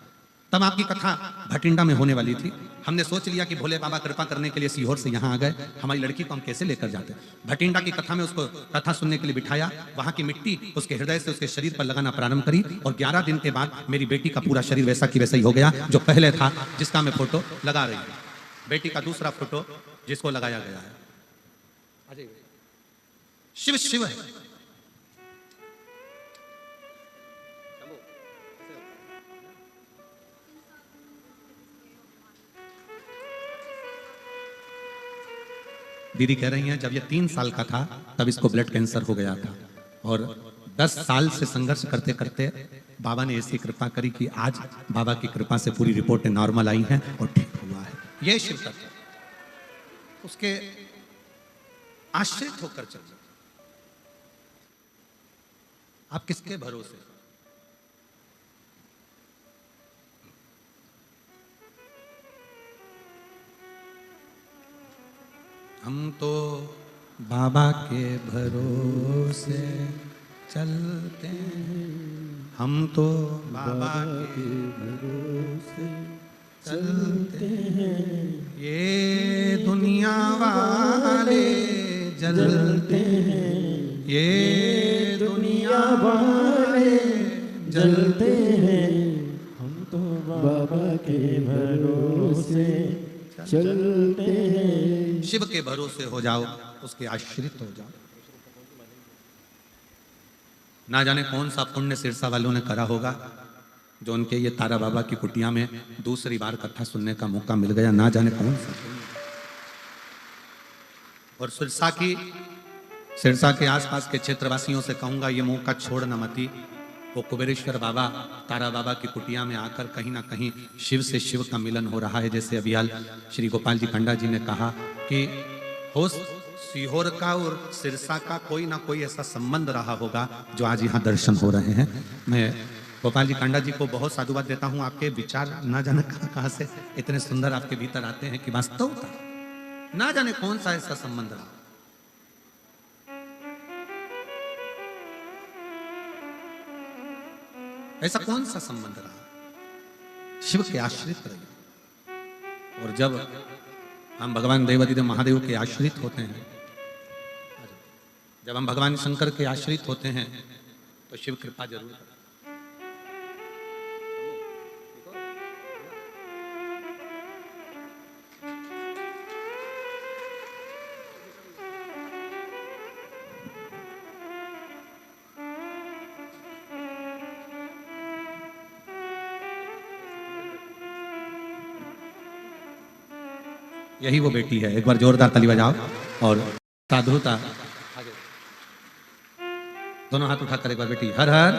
तब आपकी कथा भटिंडा में होने वाली थी। हमने सोच लिया कि भोले बाबा कृपा करने के लिए सीहोर से यहाँ आ गए, हमारी लड़की को हम कैसे लेकर जाते। भटिंडा की कथा में उसको कथा सुनने के लिए बिठाया। वहां की मिट्टी उसके हृदय से उसके शरीर पर लगाना प्रारंभ करी और 11 दिन के बाद मेरी बेटी का पूरा शरीर वैसा की वैसा ही हो गया जो पहले था, जिसका मैं फोटो लगा रही हूँ। बेटी का दूसरा फोटो जिसको लगाया गया है। शिव शिव है। दीदी कह रही हैं जब ये 3 साल का था तब इसको ब्लड कैंसर हो गया था और 10 साल से संघर्ष करते करते बाबा ने ऐसी कृपा करी कि आज बाबा की कृपा से पूरी रिपोर्टें नॉर्मल आई हैं और ठीक हुआ है। ये शिव तत्व, उसके आश्रित होकर चल। आप किसके भरोसे? हम तो बाबा के भरोसे चलते हैं, हम तो बाबा के भरोसे चलते हैं। ये दुनिया वाले जलते हैं, ये दुनिया वाले जलते हैं, हम तो बाबा के भरोसे चलते हैं। शिव के भरोसे हो जाओ, उसके आश्रित हो जाओ। ना जाने कौन सा पुण्य सिरसा वालों ने करा होगा जो उनके ये तारा बाबा की कुटिया में दूसरी बार कथा सुनने का मौका मिल गया। ना जाने कौन सा। और सिरसा के आसपास के क्षेत्रवासियों से कहूंगा ये मौका छोड़ना मती। वो कुबेरेश्वर बाबा तारा बाबा की कुटिया में आकर कहीं ना कहीं शिव से शिव का मिलन हो रहा है। जैसे अभी हाल श्री गोपाल जी कंडा जी ने कहा कि हो सीहोर का और सिरसा का कोई ना कोई ऐसा संबंध रहा होगा जो आज यहाँ दर्शन हो रहे हैं। मैं गोपाल जी कांडा जी को बहुत साधुवाद देता हूँ। आपके विचार ना जाने कहाँ से इतने सुंदर आपके भीतर आते हैं कि वास्तव ना जाने कौन सा ऐसा संबंध रहा। ऐसा कौन सा संबंध रहा? शिव के आश्रित रहिए। और जब हम भगवान देवादिदेव महादेव के आश्रित होते हैं, जब हम भगवान शंकर के आश्रित होते हैं तो शिव कृपा जरूर करते हैं। यही वो बेटी है। एक बार जोरदार ताली बजाओ। और साधुता दोनों हाथ उठाकर एक बार बेटी हर हर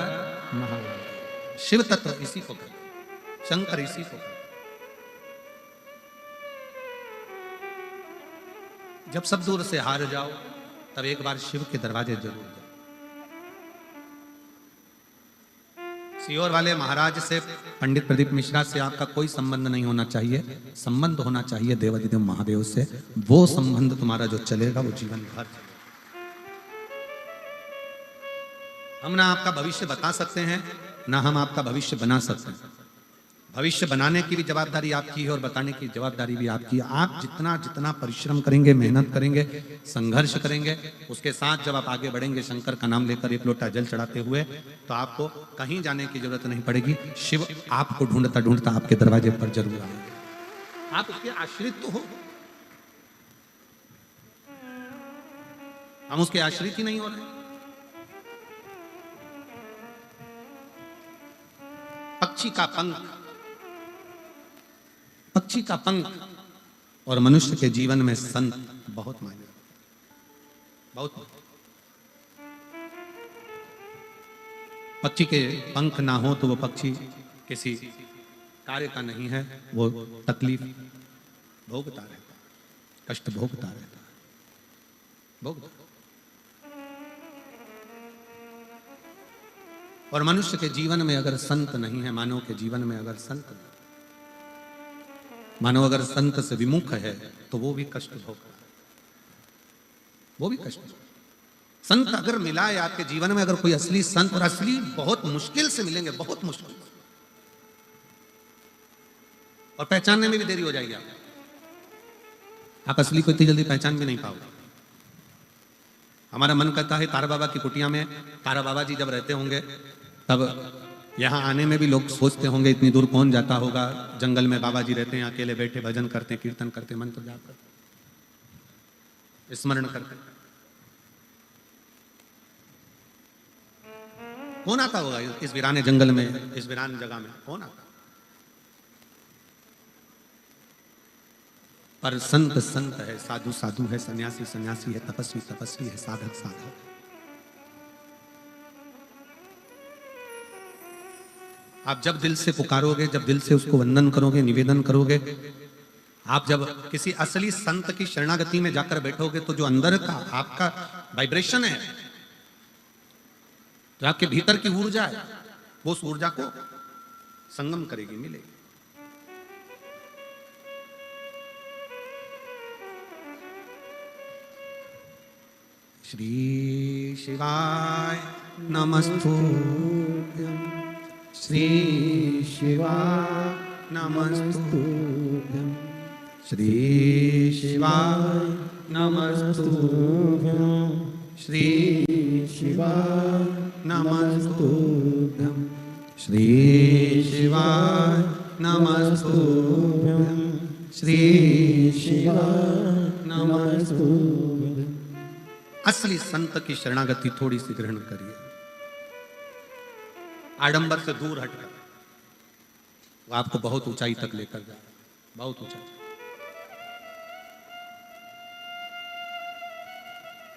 महादेव। शिव तत्व इसी को कहते, शंकर इसी को कहते। जब सब दूर से हार जाओ तब एक बार शिव के दरवाजे जरूर जाओ। सीहोर वाले महाराज से, पंडित प्रदीप मिश्रा से आपका कोई संबंध नहीं होना चाहिए। संबंध होना चाहिए देवादिदेव महादेव से। वो संबंध तुम्हारा जो चलेगा वो जीवन भर। हम ना आपका भविष्य बता सकते हैं ना हम आपका भविष्य बना सकते हैं। भविष्य बनाने की भी जवाबदारी आपकी है और बताने की जवाबदारी भी आपकी है। आप जितना जितना परिश्रम करेंगे, मेहनत करेंगे, संघर्ष करेंगे, उसके साथ जब आप आगे बढ़ेंगे शंकर का नाम लेकर एक लोटा जल चढ़ाते हुए, तो आपको कहीं जाने की जरूरत नहीं पड़ेगी। शिव आपको ढूंढता ढूंढता आपके दरवाजे पर जरूर आएंगे। आप उसके आश्रित तो हो, हम उसके आश्रित ही नहीं हो रहे। पक्षी का पंख, पक्षी का पंख और मनुष्य के जीवन में संत बहुत मायने, बहुत। पक्षी के पंख ना हो तो वो पक्षी किसी कार्य का नहीं है, वो तकलीफ भोगता रहता है, कष्ट भोगता रहता है, भोगता। और मनुष्य के जीवन में अगर संत नहीं है, मानव के जीवन में अगर संत नहीं, मानव अगर संत से विमुख है तो वो भी कष्ट भोगता है, वो भी कष्ट। संत अगर मिला है आपके जीवन में, अगर कोई असली संत, और असली बहुत मुश्किल से मिलेंगे, बहुत मुश्किल, और पहचानने में भी देरी हो जाएगी। आप असली को इतनी जल्दी पहचान भी नहीं पाओगे। हमारा मन करता है तारा बाबा की कुटिया में तारा बाबा जी जब रहते होंगे, तब यहाँ आने में भी लोग सोचते होंगे इतनी दूर कौन जाता होगा, जंगल में बाबा जी रहते हैं, अकेले बैठे भजन करते, कीर्तन करते, मंत्र जाप करते, स्मरण करते। कौन आता होगा इस वीराने जंगल में, इस वीरान जगह में कौन आता? पर संत संत है, साधु साधु है, सन्यासी सन्यासी है, तपस्वी तपस्वी है, साधक साधक है। आप जब दिल से पुकारोगे, जब दिल से उसको वंदन करोगे, निवेदन करोगे, आप जब किसी असली संत की शरणागति में जाकर बैठोगे, तो जो अंदर का आपका वाइब्रेशन है, जो आपके भीतर की ऊर्जा है, वो उस ऊर्जा को संगम करेगी, मिलेगी। श्री शिवाय नमस्तुभ्यं, श्री शिवाय नमस्तुभ्यं, श्री शिवाय नमस्तुभ्यं, श्री शिवाय नमस्तुभ्यं, श्री शिवाय नमस्तुभ्यं, श्री शिवाय नमस्तुभ्यं। असली संत की शरणागति थोड़ी सी ग्रहण करिए, आडंबर से दूर हटकर, वो आपको बहुत ऊंचाई तक लेकर जाए, बहुत ऊंचाई।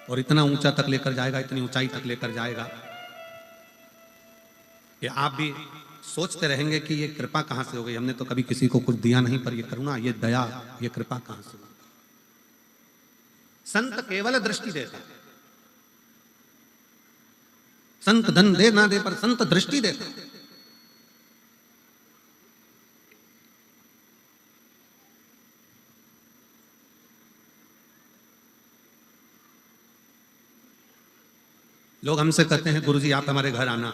और इतना ऊंचा तक लेकर जाएगा, इतनी ऊंचाई तक लेकर जाएगा कि आप भी सोचते रहेंगे कि ये कृपा कहां से हो गई, हमने तो कभी किसी को कुछ दिया नहीं, पर ये करुणा, ये दया, ये कृपा कहां से हो गई। संत केवल दृष्टि देता है, संत धन दे ना दे, पर संत दृष्टि देता है। लोग हमसे कहते हैं गुरुजी आप हमारे घर आना,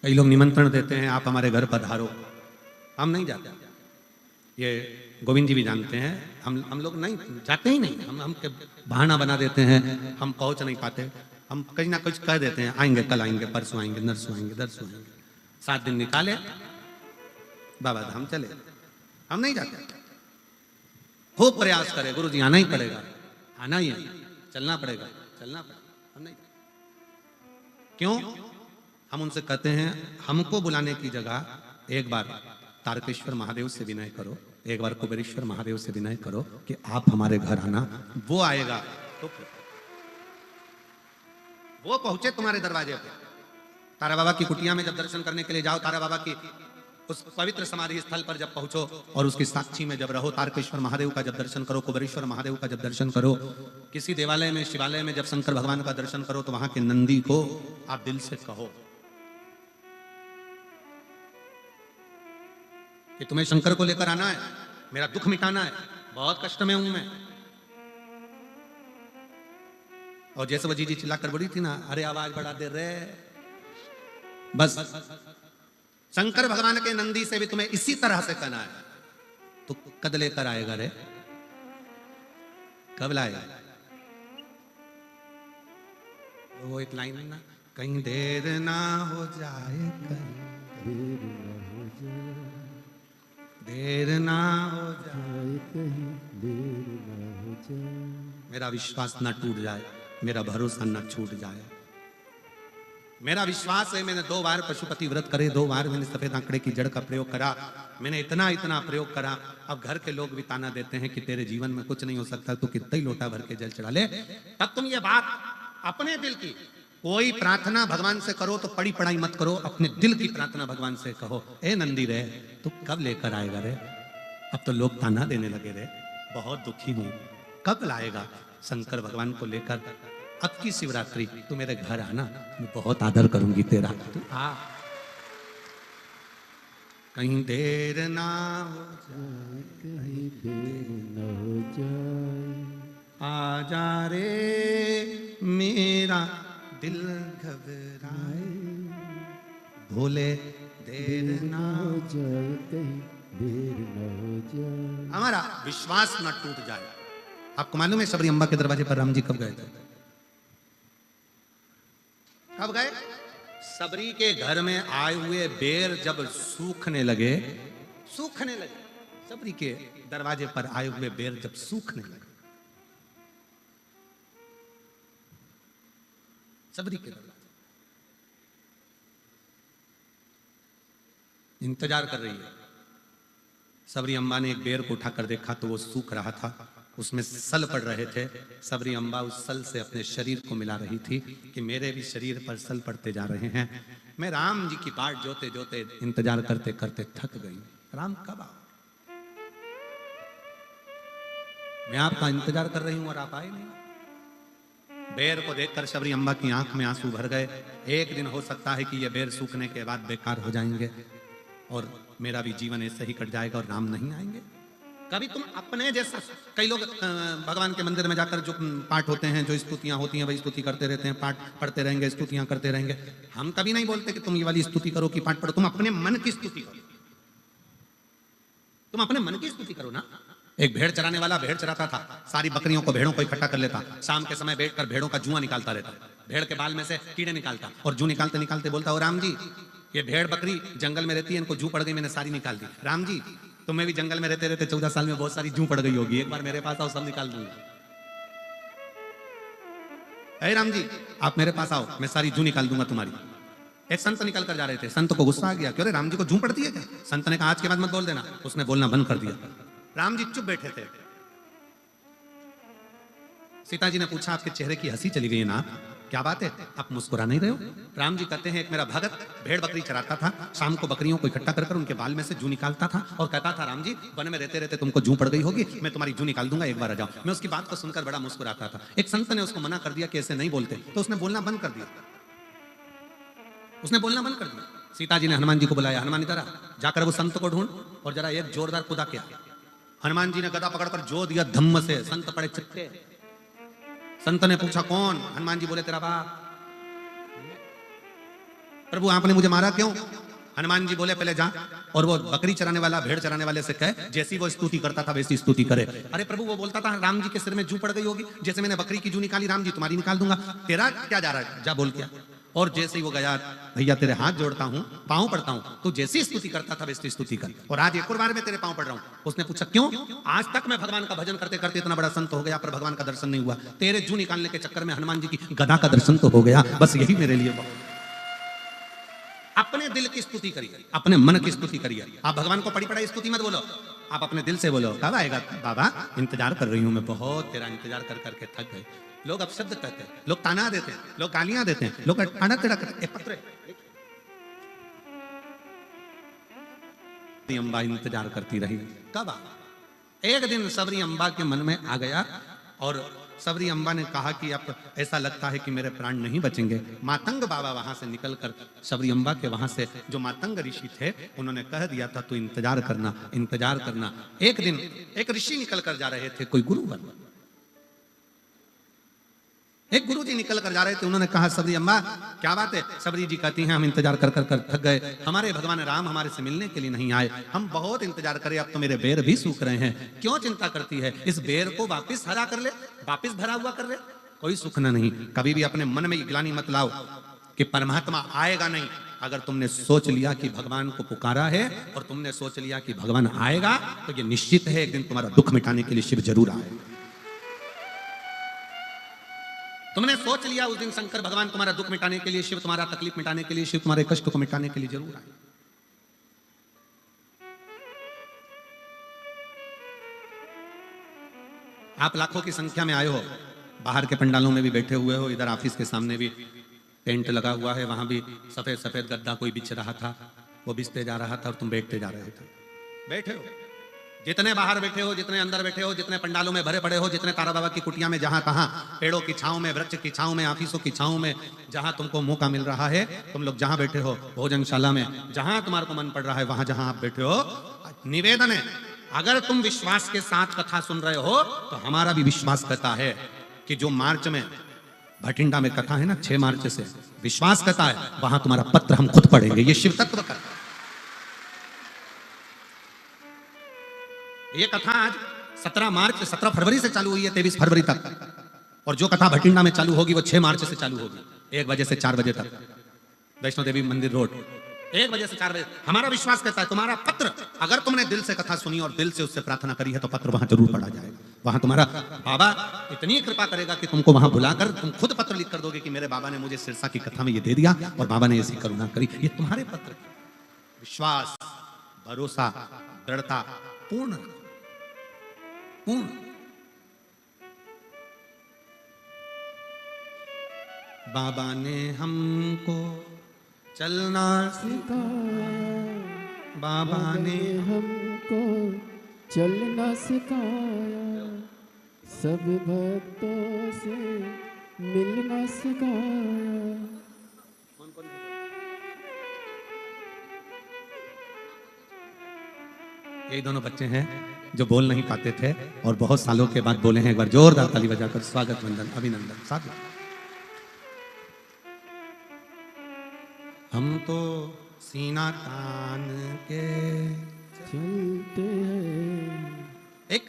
कई लोग निमंत्रण देते हैं आप हमारे घर पधारो, हम नहीं जाते। ये गोविंद जी भी जानते हैं, हम लोग नहीं जाते ही नहीं, हम बहाना बना देते हैं, हम पहुंच नहीं पाते, हम कहीं ना कुछ कह देते हैं, आएंगे कल आएंगे, परसों आएंगे, नरसों आएंगे, दरसों आएंगे, 7 दिन निकाले बाबा धाम चले, हम नहीं जाते। खूब प्रयास करें गुरु जी आना ही पड़ेगा, आना ही है, चलना पड़ेगा, चलना पड़ेगा, हम नहीं। क्यों? हम उनसे कहते हैं हमको बुलाने की जगह एक बार तारकेश्वर महादेव से विनय करो, एक बार कुबेरेश्वर महादेव से विनय करो कि आप हमारे घर आना, वो आएगा तो वो पहुंचे तुम्हारे दरवाजे पे। तारा बाबा की कुटिया में जब दर्शन करने के लिए जाओ, तारा बाबा की उस पवित्र समाधि स्थल पर जब पहुंचो और उसकी साक्षी में जब रहो, तारकेश्वर महादेव का जब दर्शन करो, कुबेरेश्वर महादेव का जब दर्शन करो, किसी देवालय में, शिवालय में जब शंकर भगवान का दर्शन करो, तो वहां के नंदी को आप दिल से कहो कि तुम्हें शंकर को लेकर आना है, मेरा दुख मिटाना है, बहुत कष्ट में हूं मैं। और जैसे वजी जी चिल्ला कर बड़ी थी ना, अरे आवाज बढ़ा दे रे, बस शंकर भगवान के नंदी से भी तुम्हें इसी तरह से कहना है। तो कद लेकर आएगा रे, कब लाएगा? वो एक लाइन है ना, कहीं देर ना हो जाए, कहीं देर ना हो जाए, कहीं देर ना हो जाए, मेरा विश्वास ना टूट जाए, मेरा भरोसा ना छूट जाए। मेरा विश्वास है, मैंने 2 बार पशुपति व्रत करे, 2 बार मैंने सफेद आंकड़े की जड़ का प्रयोग करा, मैंने इतना प्रयोग करा। अब घर के लोग भी ताना देते हैं कि तेरे जीवन में कुछ नहीं हो सकता, तू कितना ही लोटा भर के जल चढ़ा ले। तब तुम ये बात अपने दिल की कोई प्रार्थना भगवान से करो तो पढ़ी पढ़ाई मत करो, अपने दिल की प्रार्थना भगवान से कहो, ए नंदी रे तू कब लेकर आएगा रे? अब तो लोग ताना देने लगे रे, बहुत दुखी हूं, कब लाएगा शंकर भगवान को लेकर? अब की शिवरात्रि तू मेरे घर आना, मैं बहुत आदर करूंगी तेरा, तू आ। कहीं देर ना हो जाए, कहीं देर ना हो जाए, आ जा रे मेरा दिल घबराए, भोले देर ना हो जाए, कहीं देर ना हो जाए, हमारा विश्वास न टूट जाए। आपको मालूम है सबरी अम्बा के दरवाजे पर राम जी कब गए थे? कब गए? सबरी के घर में आए हुए बेर जब सूखने लगे, सबरी के दरवाजे पर आए हुए बेर जब सूखने लगे, सबरी के दरवाजे इंतजार कर रही है। सबरी अम्बा ने एक बेर को उठाकर देखा तो वो सूख रहा था, उसमें सल पड़ रहे थे। सबरी अम्बा उस सल से अपने शरीर को मिला रही थी कि मेरे भी शरीर पर सल पड़ते जा रहे हैं। मैं राम जी की बाट जोते जोते इंतजार करते करते थक गई। राम कब आओ? मैं आपका इंतजार कर रही हूं और आप आए नहीं। बेर को देखकर सबरी अम्बा की आंख में आंसू भर गए। एक दिन हो सकता है कि ये बेर सूखने के बाद बेकार हो जाएंगे और मेरा भी जीवन ऐसे ही कट जाएगा और राम नहीं आएंगे। कभी तुम अपने जैसा, कई लोग भगवान के मंदिर में जाकर जो पाठ होते हैं, जो स्तुतियां होती हैं, वही स्तुति करते रहते हैं, पाठ पढ़ते रहेंगे, स्तुतियां करते रहेंगे। हम कभी नहीं बोलते कि तुम ये वाली स्तुति करो कि पाठ पढ़ो, तुम अपने मन की स्तुति करो, तुम अपने मन की स्तुति करो ना। एक भेड़ चराने वाला भेड़ चराता था, सारी बकरियों को, भेड़ों को इकट्ठा कर लेता, शाम के समय बैठकर भेड़ों का जुआ निकालता रहता, भेड़ के बाल में से कीड़े निकालता और जू निकालते निकालते बोलता, ओ राम जी, ये भेड़ बकरी जंगल में रहती है, इनको जू पड़ गई, मैंने सारी निकाल दी। राम जी, तुम्हें भी जंगल में रहते रहते 14 साल में बहुत सारी जू पड़ गई होगी, एक बार मेरे पास आओ, सब निकाल दूंगा। अरे राम जी, आप मेरे पास आओ, मैं सारी जू निकाल दूंगा तुम्हारी। एक संत निकल कर जा रहे थे, संत को गुस्सा आ गया, क्यों रे राम जी को जू पड़ती है क्या? संत ने कहा आज के बाद मत बोल देना। उसने बोलना बंद कर दिया। राम जी चुप बैठे थे। सीता जी ने पूछा, आपके चेहरे की हंसी चली गई है ना, क्या बात है, आप मुस्कुरा नहीं रहे हो? राम जी कहते हैं, एक मेरा भगत भेड़ बकरी चराता था, शाम को बकरियों को इकट्ठा कर उनके बाल में से जू निकालता था और कहता था, राम जी वन में रहते रहते तुमको जू पड़ गई होगी, मैं तुम्हारी जू निकाल दूंगा, एक बार आ जाओ। मैं उसकी बात को सुनकर बड़ा मुस्कुराता था। एक संत ने उसको मना कर दिया कि ऐसे नहीं बोलते, तो उसने बोलना बंद कर दिया, उसने बोलना बंद कर दिया। सीता जी ने हनुमान जी को बुलाया, हनुमान इधर आ, जाकर वो संत को ढूंढ और जरा एक जोरदार कुदा किया। हनुमान जी ने गदा पकड़कर जो दिया धम्म से, संत पड़े चिपके। संत ने पूछा कौन? हनुमान जी बोले, तेरा बाप। प्रभु आपने मुझे मारा क्यों? हनुमान जी बोले, पहले जा और वो बकरी चराने वाला भेड़ चराने वाले से कहे, जैसी वो स्तुति करता था वैसी स्तुति करे। अरे प्रभु, वो बोलता था राम जी के सिर में जू पड़ गई होगी, जैसे मैंने बकरी की जू निकाली, राम जी तुम्हारी निकाल दूंगा, तेरा क्या जा रहा है, जा बोल क्या। और जैसे ही वो गया, भैया तेरे हाथ जोड़ता हूं, पांव पड़ता हूं, तू जैसी स्तुति करता था वैसी स्तुति कर, और आज एक और बार मैं तेरे पांव पड़ रहा हूं। उसने पूछा क्यों? आज तक मैं भगवान का भजन करते करते इतना बड़ा संत हो गया, पर भगवान का दर्शन नहीं हुआ। तेरे जू निकालने के चक्कर में हनुमान जी की गदा का दर्शन तो हो गया, बस यही मेरे लिए बहुत। अपने दिल की स्तुति करिए, अपने मन की स्तुति करिए। आप भगवान को पड़ी पड़ाई स्तुति मत बोलो, आप अपने दिल से बोलो, कब आएगा बाबा, इंतजार कर रही हूं मैं, बहुत तेरा इंतजार कर करके थक गए। लोग अपशब्द कहते हैं, लोग ताना देते हैं, लोग गालियां देते हैं, लोग अड़ा टेढ़ा करते हैं। पत्र अम्बा इंतजार करती रही, कब आ? एक दिन सबरी अम्बा के मन में आ गया और सबरी अम्बा ने कहा कि अब ऐसा लगता है कि मेरे प्राण नहीं बचेंगे। मातंग बाबा वहां से निकलकर सबरी अम्बा के वहां से जो मातंग ऋषि थे, उन्होंने कह दिया था तू इंतजार करना, इंतजार करना। एक दिन एक ऋषि निकल कर जा रहे थे, कोई गुरु बन, एक गुरुजी निकल कर जा रहे थे, उन्होंने कहा सबरी अम्मा क्या बात है? सबरी जी कहती हैं हम इंतजार कर कर कर थक गए, हमारे भगवान राम हमारे से मिलने के लिए नहीं आए, हम बहुत इंतजार करें, अब तो मेरे बेर भी सूख रहे हैं, क्यों चिंता करती है? इस बेर को वापस हरा कर ले, वापस भरा हुआ कर ले, कोई सूखना नहीं। कभी भी अपने मन में ग्लानि मत लाओ कि परमात्मा आएगा नहीं। अगर तुमने सोच लिया कि भगवान को पुकारा है और तुमने सोच लिया कि भगवान आएगा, तो ये निश्चित है एक दिन तुम्हारा दुख मिटाने के लिए शिव जरूर आएगा। तुमने सोच लिया उस दिन शंकर भगवान तुम्हारा दुख मिटाने के लिए, शिव तुम्हारा तकलीफ मिटाने के लिए, शिव तुम्हारे कष्ट को मिटाने के लिए जरूर आए। आप लाखों की संख्या में आए हो, बाहर के पंडालों में भी बैठे हुए हो, इधर ऑफिस के सामने भी टेंट लगा हुआ है, वहां भी सफेद सफेद गद्दा कोई बिछ रहा था, वो बिछते जा रहा था और तुम बैठते जा रहे थे। बैठे हो, जितने बाहर बैठे हो, जितने अंदर बैठे हो, जितने पंडालों में भरे पड़े हो, जितने तारा बाबा की कुटिया में, जहां तहां पेड़ों की छांव में, वृक्ष की छांव में, ऑफिसों की छांव में, जहां तुमको मौका मिल रहा है, तुम लोग जहां बैठे हो, भोजनशाला में, जहां तुम्हारे को मन पड़ रहा है, वहां जहां आप बैठे हो, निवेदन है अगर तुम विश्वास के साथ कथा सुन रहे हो तो हमारा भी विश्वास करता है कि जो मार्च में भटिंडा में कथा है ना, 6 मार्च से विश्वास करता है, वहां तुम्हारा पत्र हम खुद पढ़ेंगे। ये शिव तत्व का ये कथा आज 17 फरवरी से चालू हुई है, 23 फरवरी तक, और जो कथा भटिंडा में चालू होगी वो 6 मार्च से चालू होगी, 1 बजे से 4 बजे तक, वैष्णो देवी मंदिर रोड, 1 बजे से 4 बजे। हमारा विश्वास कहता है तुम्हारा पत्र, अगर तुमने दिल से कथा सुनी और दिल से उससे प्रार्थना करी है, तो पत्र वहां जरूर पढ़ा जाएगा। वहां तुम्हारा बाबा इतनी कृपा करेगा कि तुमको वहां बुलाकर तुम खुद पत्र लिख कर दोगे कि मेरे बाबा ने मुझे सिरसा की कथा में ये दे दिया और बाबा ने ऐसी करुणा करी। ये तुम्हारे पत्र, विश्वास, भरोसा, दृढ़ता पूर्ण पूर्ण। बाबा ने हमको चलना सिखाया, बाबा ने हमको चलना सिखाया, सब भक्तों से मिलना सिखाया। ये दोनों बच्चे हैं जो बोल नहीं पाते थे और बहुत सालों के बाद बोले हैं। एक बार जोरदार ताली बजाकर स्वागत, वंदन, अभिनंदन। साथ हम तो सीना तान के चलते हैं, एक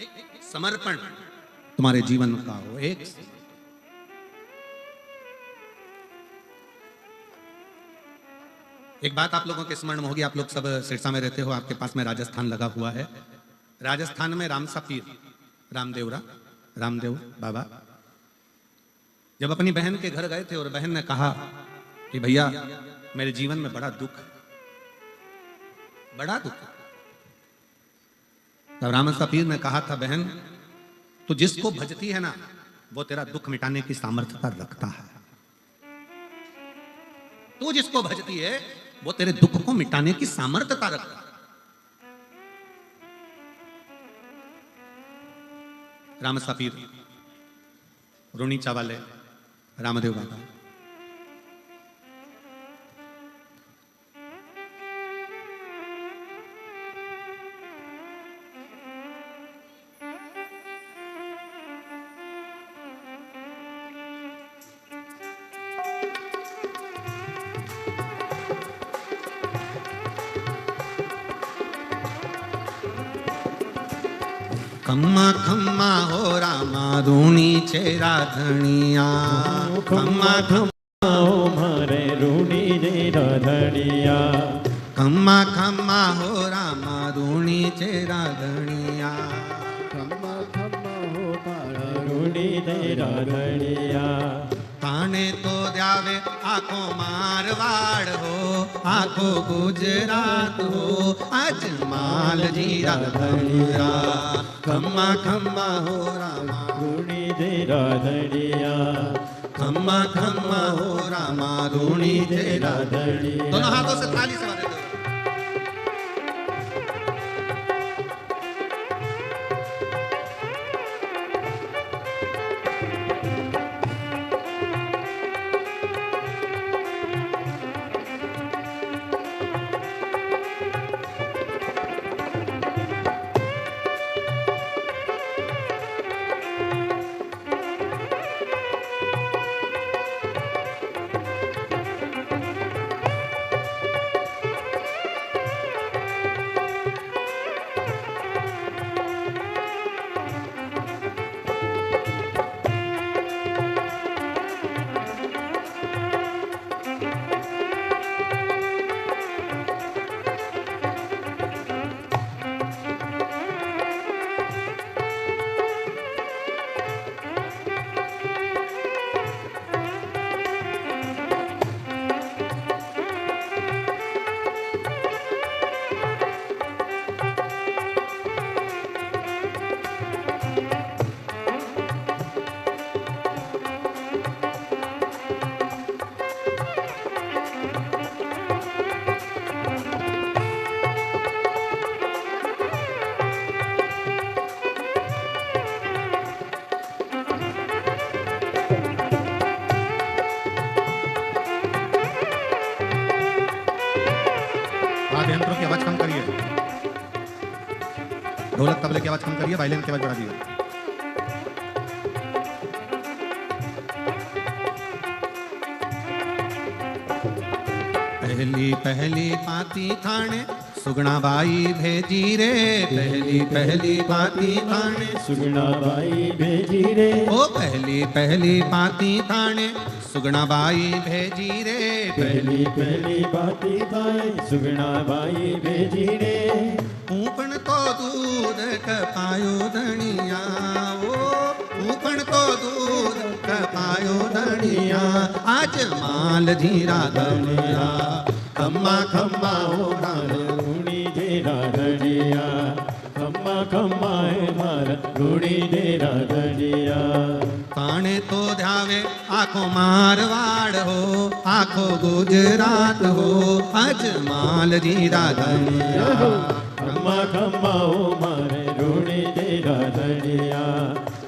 समर्पण तुम्हारे जीवन का हो। एक बात आप लोगों के स्मरण में होगी, आप लोग सब सिरसा में रहते हो, आपके पास में राजस्थान लगा हुआ है। राजस्थान में रामसा पीर, रामदेव बाबा जब अपनी बहन के घर गए थे और बहन ने कहा कि भैया मेरे जीवन में बड़ा दुख, तब रामसा पीर ने कहा था, बहन तू जिसको भजती है ना, वो तेरा दुख मिटाने की सामर्थ्यता रखता है। तू जिसको भजती है वो तेरे दुख को मिटाने की सामर्थ्यता रखता है। रामसा पीर, रुणीचा वाले रामदेव बाबा, खम्मा खम्मा हो रामा रूणी चेरा धनिया, खम्मा खम्मा हो मारे रूणी चेरा धनिया, खम्मा खम्मा हो रामा रूणी चेरा धनिया, खम्मा खम्मा हो मारे रूणी चेरा धनिया। ताने तो द्यावे आखो मारवाड़ हो, आखो गुजरात हो, अजमाल जीरा धनिया, खम्मा खम्मा हो रामा रूणी चेरा धनिया, खम्मा खम्मा हो रामा रूणी चेरा धनिया। दोनों हाथों से ताली से बजाते हो। वाद्य यंत्रों की आवाज कम करिए, ढोलक तबले की आवाज कम करिए, वायलिन की आवाज बढ़ा दिए। पहली पहली पाती थाने सुगना बाई भेजी रे, पहली पहली पाती थाने सुगना बाई भेजी रे, ओ पहली पहली पाती थाने सुगना बाई भेजी रे, पहली पहली बाती थाने सुगना बाई भेजी रे। ऊपण तो दूध कपायो धनिया, ओ ऊपण तो दूध कपायो धनिया, आज माल जीरा धनिया, खम्मा खम्मा हो माल रूणी जेरा धनिया, खम्मा खम्मा है मार रूणी जेरा धनिया। ताणे तो ध्यावे आखो मारवाड़ हो, आखो गुजरात हो, अजमाल जीरा धनिया, खम्मा खम्मा हो मारे रूणी जेरा धनिया,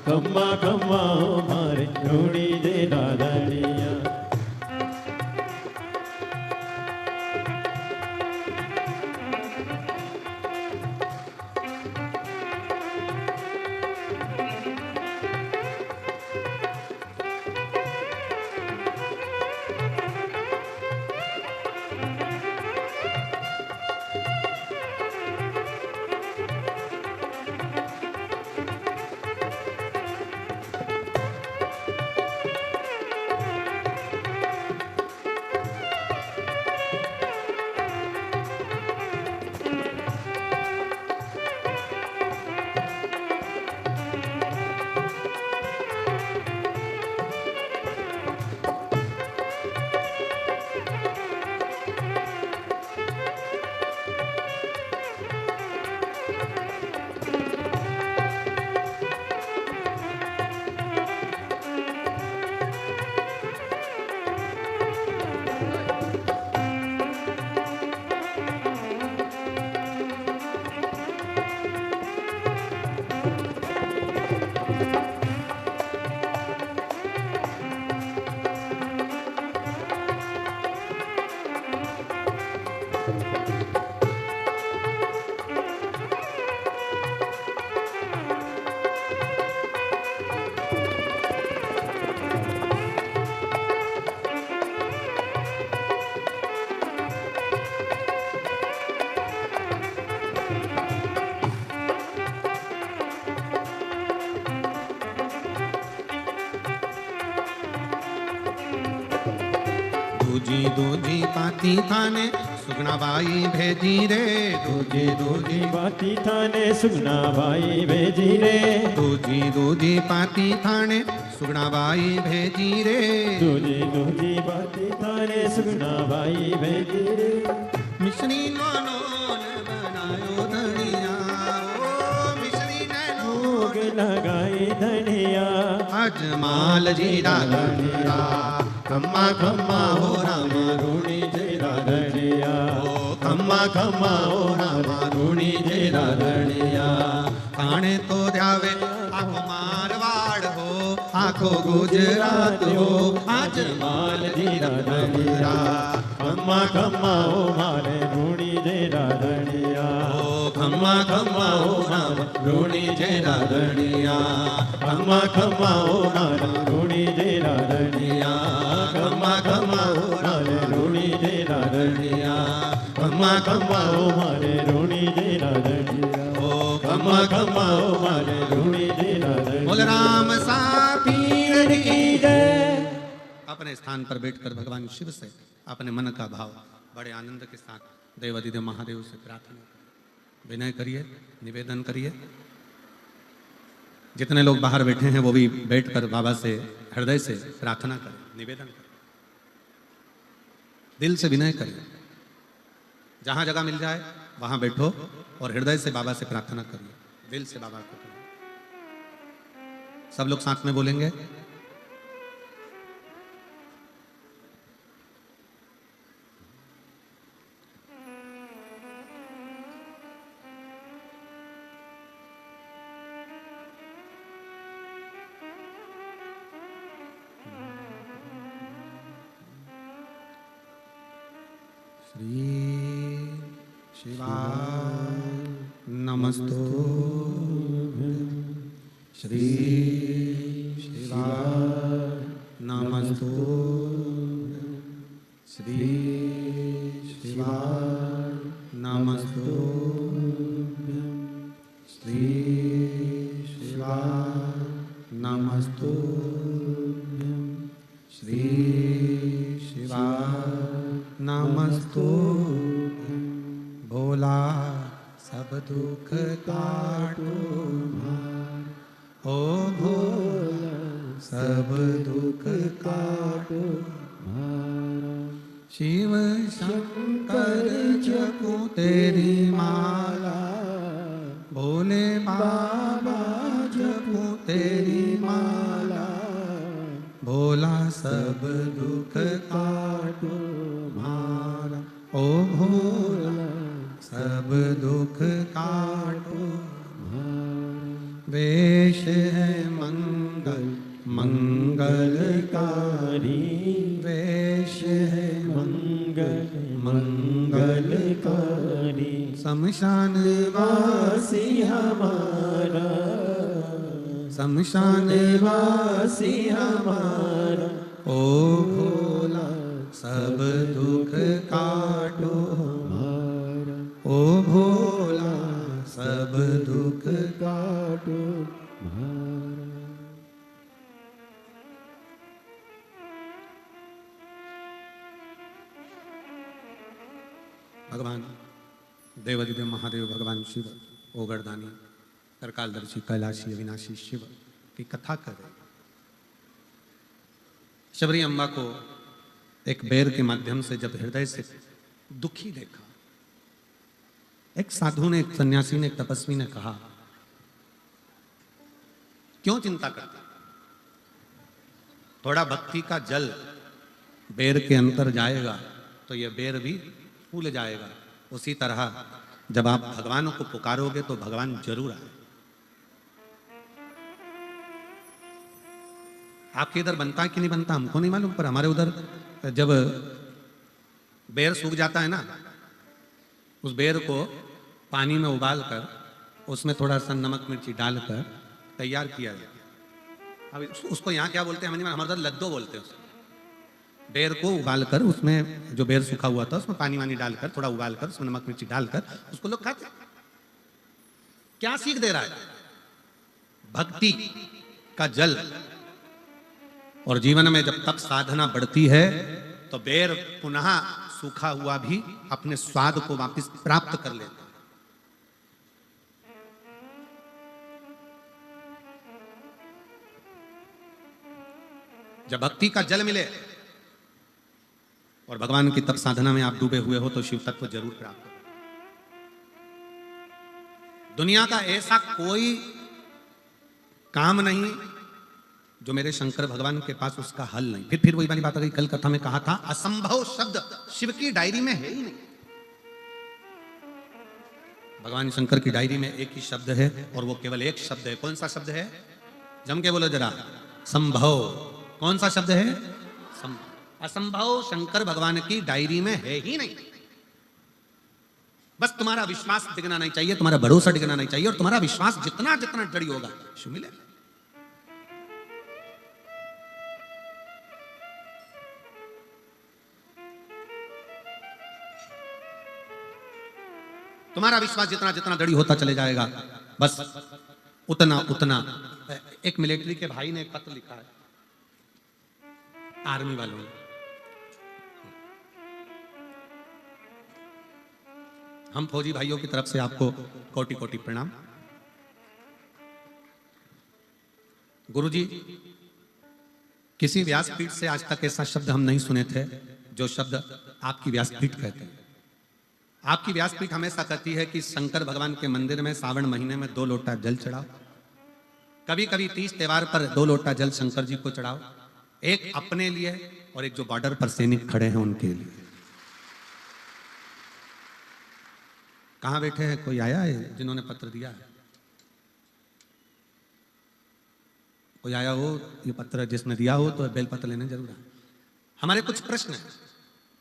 खम्मा खम्मा हो मारे रूणी जेरा धनिया। दूजी दूजी पाती थाने सुगना बाई भेजी रे, दूजी दूजी बाती थाने सुगना बाई भेजी रे, दूजी दूजी पाती थाने सुगना बाई भेजी रे, दूजी दूजी बाती थाने सुगना बाई भेजी रे। मिश्री नोन बनायो धनिया, ओ मिश्री भोग लगाई धनिया, अजमाल जीरा धनिया, खम्मा खम्मा हो राम रूणी जेरा धनिया, ओ खम्मा खम्मा हो राम रूणी जेरा धनिया। ताणे तो ध्यावे आखो मारवाड़ हो, आखो गुजरात हो, आज माल जीरा धनिया, खम्मा खम्मा हो मारे रूणी जेरा धनिया, ओ खम्मा खम्मा हो राम रूणी जेरा धनिया, खम्मा खम्मा हो मारे रूणी जेरा धनिया, खम्मा खम्मा हो मारे रूणी जेरा धनिया, खम्मा खम्मा हो मारे रूणी जेरा धनिया, ओ खम्मा खम्मा हो मारे रूणी जेरा धनिया। बोल राम साथी की जय। अपने स्थान पर बैठकर भगवान शिव से अपने मन का भाव बड़े आनंद के साथ देवाधिदेव महादेव से प्रार्थना करिए, विनय करिए, निवेदन करिए। जितने लोग बाहर बैठे हैं वो भी बैठकर बाबा से हृदय से प्रार्थना करें, निवेदन करें, दिल से विनय करें। जहां जगह मिल जाए वहां बैठो और हृदय से बाबा से प्रार्थना करिए, दिल से बाबा को करिए। सब लोग साथ में बोलेंगे, श्री शिवाय नमस्तो श्री शिवाय नमस्तो श्री शिवाय नमस्तो श्री शिवाय नमस्तो श्री शिवाय नमस्तो भोला सब दुख काटो ओ भोला सब दुख काटो शिव शंकर जपो तेरी माला भोले बाबा जपो तेरी माला भोला सब दुख काटो मारा ओ भोला सब दुख काटो वेश है मंगल मंगलकारी वेश है मंगल मंगलकारी शमशान वासी हमारा शमशान वासी हमारा ओ भोला सब दुख काटो ओ भोला सब दुख काटो भगवान देवादिदेव महादेव भगवान शिव ओगरदानी करकालदर्शी कैलाशी अविनाशी शिव की कथा कर रहे। शबरी अम्बा को एक बेर के माध्यम से जब हृदय से दुखी देखा, एक साधु ने, एक सन्यासी ने, एक तपस्वी ने कहा, क्यों चिंता करता? थोड़ा भक्ति का जल बेर के अंदर जाएगा तो यह बेर भी फूल जाएगा। उसी तरह जब आप भगवान को पुकारोगे तो भगवान जरूर आए। आपके इधर बनता है कि नहीं बनता हमको नहीं मालूम, पर हमारे उधर जब बेर सूख जाता है ना, उस बेर को पानी में उबाल कर उसमें थोड़ा सा नमक मिर्ची डालकर तैयार किया जाता है। अब उसको यहाँ क्या बोलते हैं हमारे उधर लद्दो बोलते हैं। बेर को उबालकर उसमें जो बेर सूखा हुआ था उसमें पानी वानी डालकर थोड़ा उबालकर उसमें नमक मिर्ची डालकर उसको लोग खाते। क्या सीख दे रहा है? भक्ति का जल। और जीवन में जब तक साधना बढ़ती है तो बेर पुनः सूखा हुआ भी अपने स्वाद को वापस प्राप्त कर लेता है। जब भक्ति का जल मिले और भगवान की तप साधना में आप डूबे हुए हो तो शिव तत्व जरूर प्राप्त हो। दुनिया का ऐसा कोई काम नहीं जो मेरे शंकर भगवान के पास उसका हल नहीं। फिर वही वाली बात आ गई, कल कथा में कहा था असंभव शब्द शिव की डायरी में है ही नहीं। भगवान शंकर की डायरी में एक ही शब्द है और वो केवल एक शब्द है। कौन सा शब्द है? जम के बोलो जरा, संभव। कौन सा शब्द है? संभव। असंभव शंकर भगवान की डायरी में है ही नहीं। बस तुम्हारा विश्वास डिगना नहीं चाहिए, तुम्हारा भरोसा डिगना नहीं चाहिए, और तुम्हारा विश्वास जितना जितना दृढ़ होगा शिव मिले। तुम्हारा विश्वास जितना जितना दृढ़ होता चले जाएगा, बस उतना उतना। एक मिलिट्री के भाई ने एक पत्र लिखा है आर्मी वालों ने। हम फौजी भाइयों की तरफ से आपको कोटि कोटि प्रणाम। गुरुजी, किसी व्यासपीठ से आज तक ऐसा शब्द हम नहीं सुने थे जो शब्द आपकी व्यासपीठ कहते हैं। आपकी व्यासपीठ हमेशा कहती है कि शंकर भगवान के मंदिर में सावन महीने में 2 लोटा जल चढ़ाओ। कभी कभी 30 त्योहार पर 2 लोटा जल शंकर जी को चढ़ाओ, एक अपने लिए और एक जो बॉर्डर पर सैनिक खड़े हैं उनके लिए। कहां बैठे हैं? कोई आया है जिन्होंने पत्र दिया है? कोई आया हो ये पत्र जिसने दिया हो तो बेलपत्र लेने जरूर आए। हमारे कुछ प्रश्न हैं।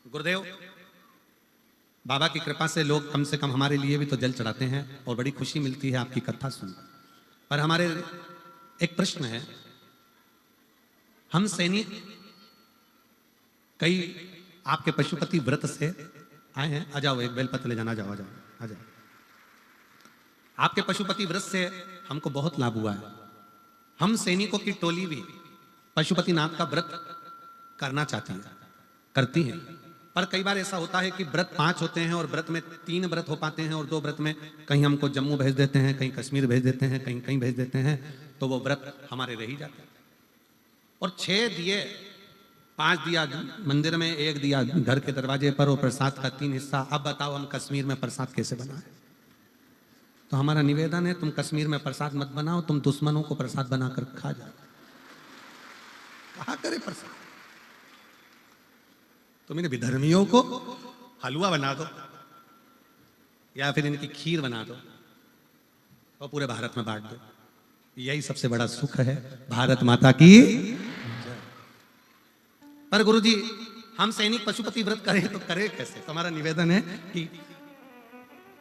गुरुदेव, बाबा की कृपा से लोग कम से कम हमारे लिए भी तो जल चढ़ाते हैं और बड़ी खुशी मिलती है आपकी कथा सुनकर। पर हमारे एक प्रश्न है, हम सैनिक कई आपके पशुपति व्रत से आए हैं। आ जाओ, एक बेलपत्र ले जाना, आ जाओ आ जाओ आ जाओ। आपके पशुपति व्रत से हमको बहुत लाभ हुआ है। हम सैनिकों की टोली भी पशुपतिनाथ का व्रत करना चाहती है, करती है। पर कई बार ऐसा होता है कि व्रत 5 होते हैं और व्रत में 3 व्रत हो पाते हैं और 2 व्रत में कहीं हमको जम्मू भेज देते हैं, कहीं कश्मीर भेज देते हैं, कहीं कहीं भेज देते हैं, तो वो व्रत हमारे रह ही जाते हैं। और 6 दिए, 5 दिया मंदिर में, 1 दिया घर के दरवाजे पर, और प्रसाद का 3 हिस्सा। अब बताओ हम कश्मीर में प्रसाद कैसे बनाए? तो हमारा निवेदन है, तुम कश्मीर में प्रसाद मत बनाओ, तुम दुश्मनों को प्रसाद बनाकर खा जाओ। कहा करे प्रसाद? तुम इन विधर्मियों को हलवा बना दो या फिर इनकी खीर बना दो और पूरे भारत में बांट दो। यही सबसे बड़ा सुख है। भारत माता की। पर गुरुजी, हम सैनिक पशुपति व्रत करें तो करें कैसे? तो हमारा निवेदन है कि